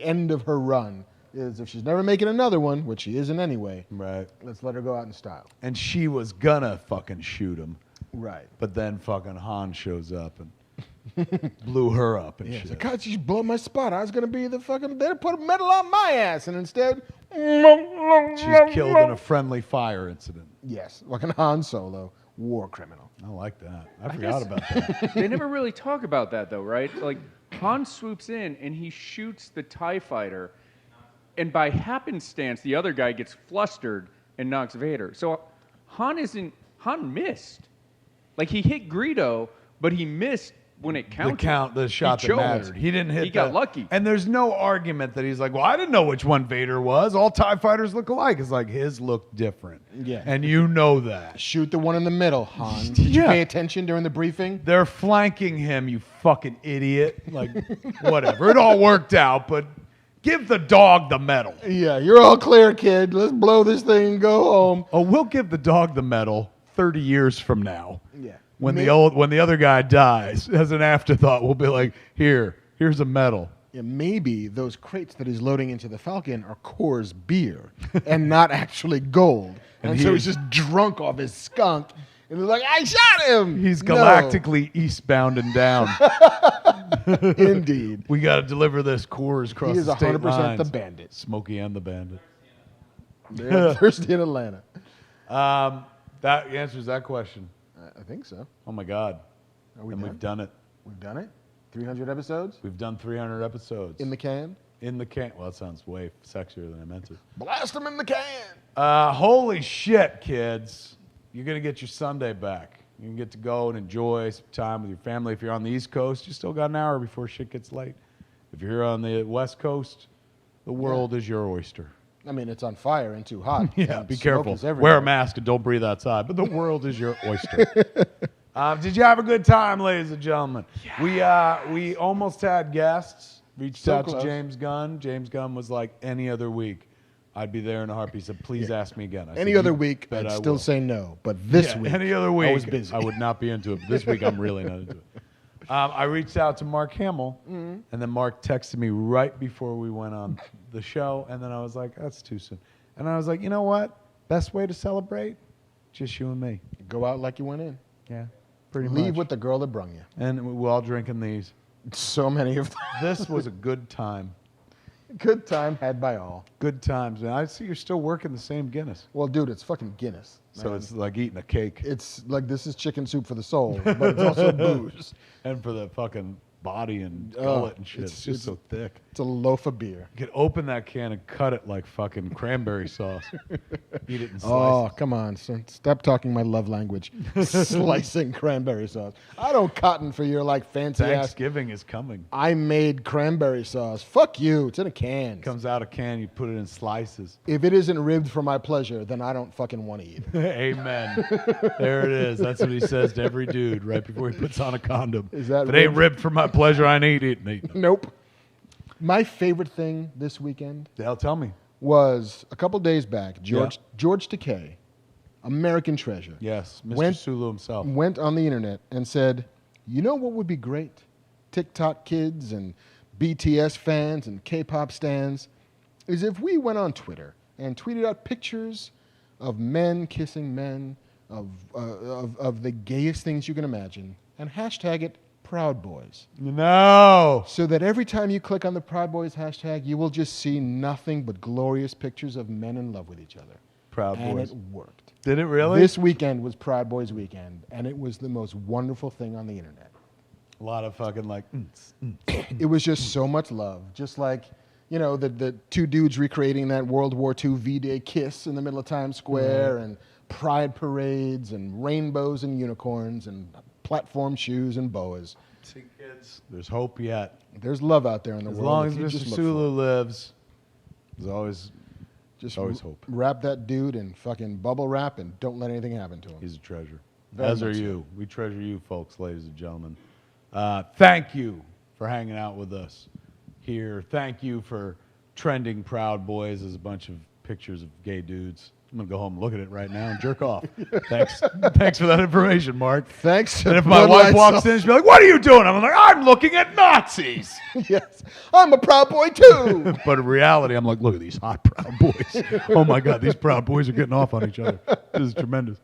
end of her run. Is if she's never making another one, which she isn't anyway. Right. Let's let her go out in style. And she was gonna fucking shoot him. Right. But then fucking Han shows up and blew her up and Yeah. shit. So, God, she's blowing my spot. I was gonna be the fucking. They'd put a medal on my ass, and instead, She's killed in a friendly fire incident. yes, fucking Han Solo, war criminal. I like that. I forgot about that. They never really talk about that, though, right? Like, Han swoops in and he shoots the TIE fighter, and by happenstance, the other guy gets flustered and knocks Vader. So Han missed. Like, he hit Greedo, but he missed when it counted. The shot that mattered. He didn't hit. He got lucky. And there's no argument that he's like, well, I didn't know which one Vader was. All TIE fighters look alike. It's like his looked different. Yeah. And you know that. Shoot the one in the middle, Han. Did you pay attention during the briefing? They're flanking him, you fucking idiot. Like, whatever. It all worked out, but give the dog the medal. Yeah, you're all clear, kid. Let's blow this thing and go home. Oh, we'll give the dog the medal 30 years from now. Yeah. When the other guy dies, as an afterthought, we'll be like, here's a medal. Yeah, maybe those crates that he's loading into the Falcon are Coors beer and not actually gold. And so he's just drunk off his skunk. And they're like, I shot him. He's galactically eastbound and down. Indeed. We got to deliver this Coors across the state lines. He is 100% the bandit. Smokey and the Bandit. They're thirsty in Atlanta. That answers that question. I think so. Oh, my God. Are we and done? we've done it. We've done it? 300 episodes? We've done 300 episodes. In the can? In the can. Well, that sounds way sexier than I meant to. Blast them in the can! Holy shit, kids. You're going to get your Sunday back. You can get to go and enjoy some time with your family. If you're on the East Coast, you still got an hour before shit gets late. If you're here on the West Coast, the world is your oyster. I mean, it's on fire and too hot. Yeah, be careful. Wear a mask and don't breathe outside. But the world is your oyster. Did you have a good time, ladies and gentlemen? Yeah. We almost had guests. Reached out to James Gunn. James Gunn was like, any other week, I'd be there in a heartbeat. He said, please ask me again. I any said, other week, I'd still say no. But this week, any other week, I was busy. I would not be into it. But this week, I'm really not into it. I reached out to Marc Hamill, and then Marc texted me right before we went on the show, and then I was like, that's too soon. And I was like, you know what? Best way to celebrate? Just you and me. Go out like you went in. Yeah, pretty much. Leave with the girl that brung you. And we're all drinking these. So many of them. This was a good time. Good time had by all. Good times, man. I see you're still working the same Guinness. Well, dude, it's fucking Guinness. So it's like eating a cake. It's like this is chicken soup for the soul, but it's also booze. And for the fucking body and gullet and shit. It's just so thick. It's a loaf of beer. You could open that can and cut it like fucking cranberry sauce. Eat it in slices. Oh, come on, son. Stop talking my love language. Slicing cranberry sauce. I don't cotton for your like fancy Thanksgiving is coming. I made cranberry sauce. Fuck you. It's in a can. Comes out a can, you put it in slices. If it isn't ribbed for my pleasure, then I don't fucking want to eat it. Amen. There it is. That's what he says to every dude right before he puts on a condom. Is that if it ain't ribbed for my pleasure, I ain't eating it. Nope. My favorite thing this weekend Tell me. was a couple days back, George Takei, American treasure. Yes, Mr. Sulu himself. Went on the internet and said, you know what would be great? TikTok kids and BTS fans and K-pop stans is if we went on Twitter and tweeted out pictures of men kissing men, of the gayest things you can imagine, and hashtag it Proud Boys. No. So that every time you click on the Proud Boys hashtag, you will just see nothing but glorious pictures of men in love with each other. Proud Boys. And it worked. Did it really? This weekend was Proud Boys weekend, and it was the most wonderful thing on the internet. A lot of fucking like... It was just so much love. Just like, you know, the two dudes recreating that World War II V-Day kiss in the middle of Times Square, and pride parades, and rainbows and unicorns, and platform shoes and boas. See, kids, there's hope yet. There's love out there in the As world. long as Mr. Sulu lives, there's always hope. Wrap that dude in fucking bubble wrap and don't let anything happen to him. He's a treasure. Very As are much so. you. We treasure you, folks, ladies and gentlemen. Thank you for hanging out with us here. Thank you for trending Proud Boys as a bunch of pictures of gay dudes. I'm going to go home and look at it right now and jerk off. Thanks for that information, Marc. Thanks. And if my wife walks in, she'll be like, what are you doing? I'm like, I'm looking at Nazis. Yes. I'm a Proud Boy, too. But in reality, I'm like, look at these hot Proud Boys. Oh, my God, these Proud Boys are getting off on each other. This is tremendous.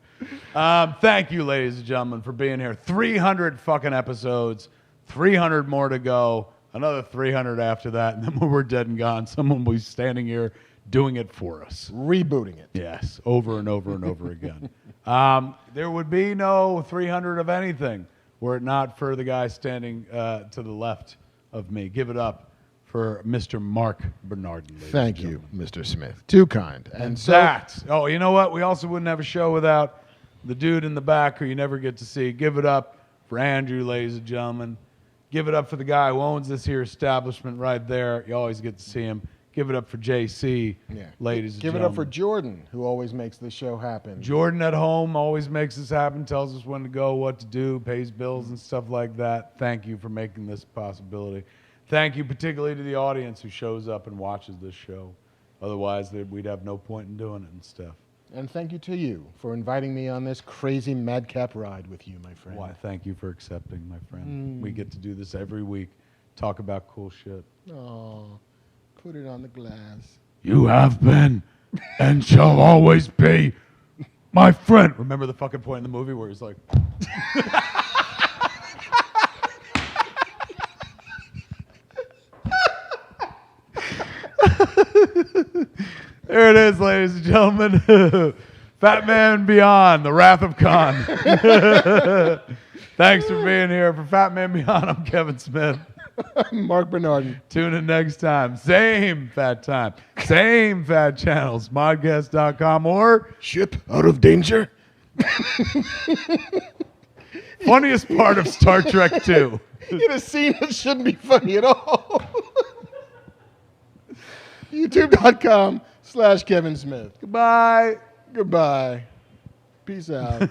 Thank you, ladies and gentlemen, for being here. 300 fucking episodes, 300 more to go, another 300 after that, and then when we're dead and gone, someone will be standing here doing it for us. Rebooting it. Yes, over and over and over again. There would be no 300 of anything were it not for the guy standing to the left of me. Give it up for Mr. Marc Bernardin. Thank you, Mr. Smith. Too kind. And so that. Oh, you know what? We also wouldn't have a show without the dude in the back who you never get to see. Give it up for Andrew, ladies and gentlemen. Give it up for the guy who owns this here establishment right there. You always get to see him. Give it up for JC, ladies and gentlemen. Give it up for Jordan, who always makes the show happen. Jordan at home always makes this happen, tells us when to go, what to do, pays bills and stuff like that. Thank you for making this a possibility. Thank you particularly to the audience who shows up and watches this show. Otherwise, we'd have no point in doing it and stuff. And thank you to you for inviting me on this crazy madcap ride with you, my friend. Why, thank you for accepting, my friend. We get to do this every week, talk about cool shit. Oh, put it on the glass. You have been and shall always be my friend. Remember the fucking point in the movie where he's like... There it is, ladies and gentlemen. Fat Man Beyond, The Wrath of Khan. Thanks for being here. For Fat Man Beyond, I'm Kevin Smith. I'm Marc Bernardin. Tune in next time. Same fat time. Same fat channels. Modcast.com or... Ship out of danger. Funniest part of Star Trek 2. In a scene that shouldn't be funny at all. YouTube.com/Kevin Smith. Goodbye. Goodbye. Peace out.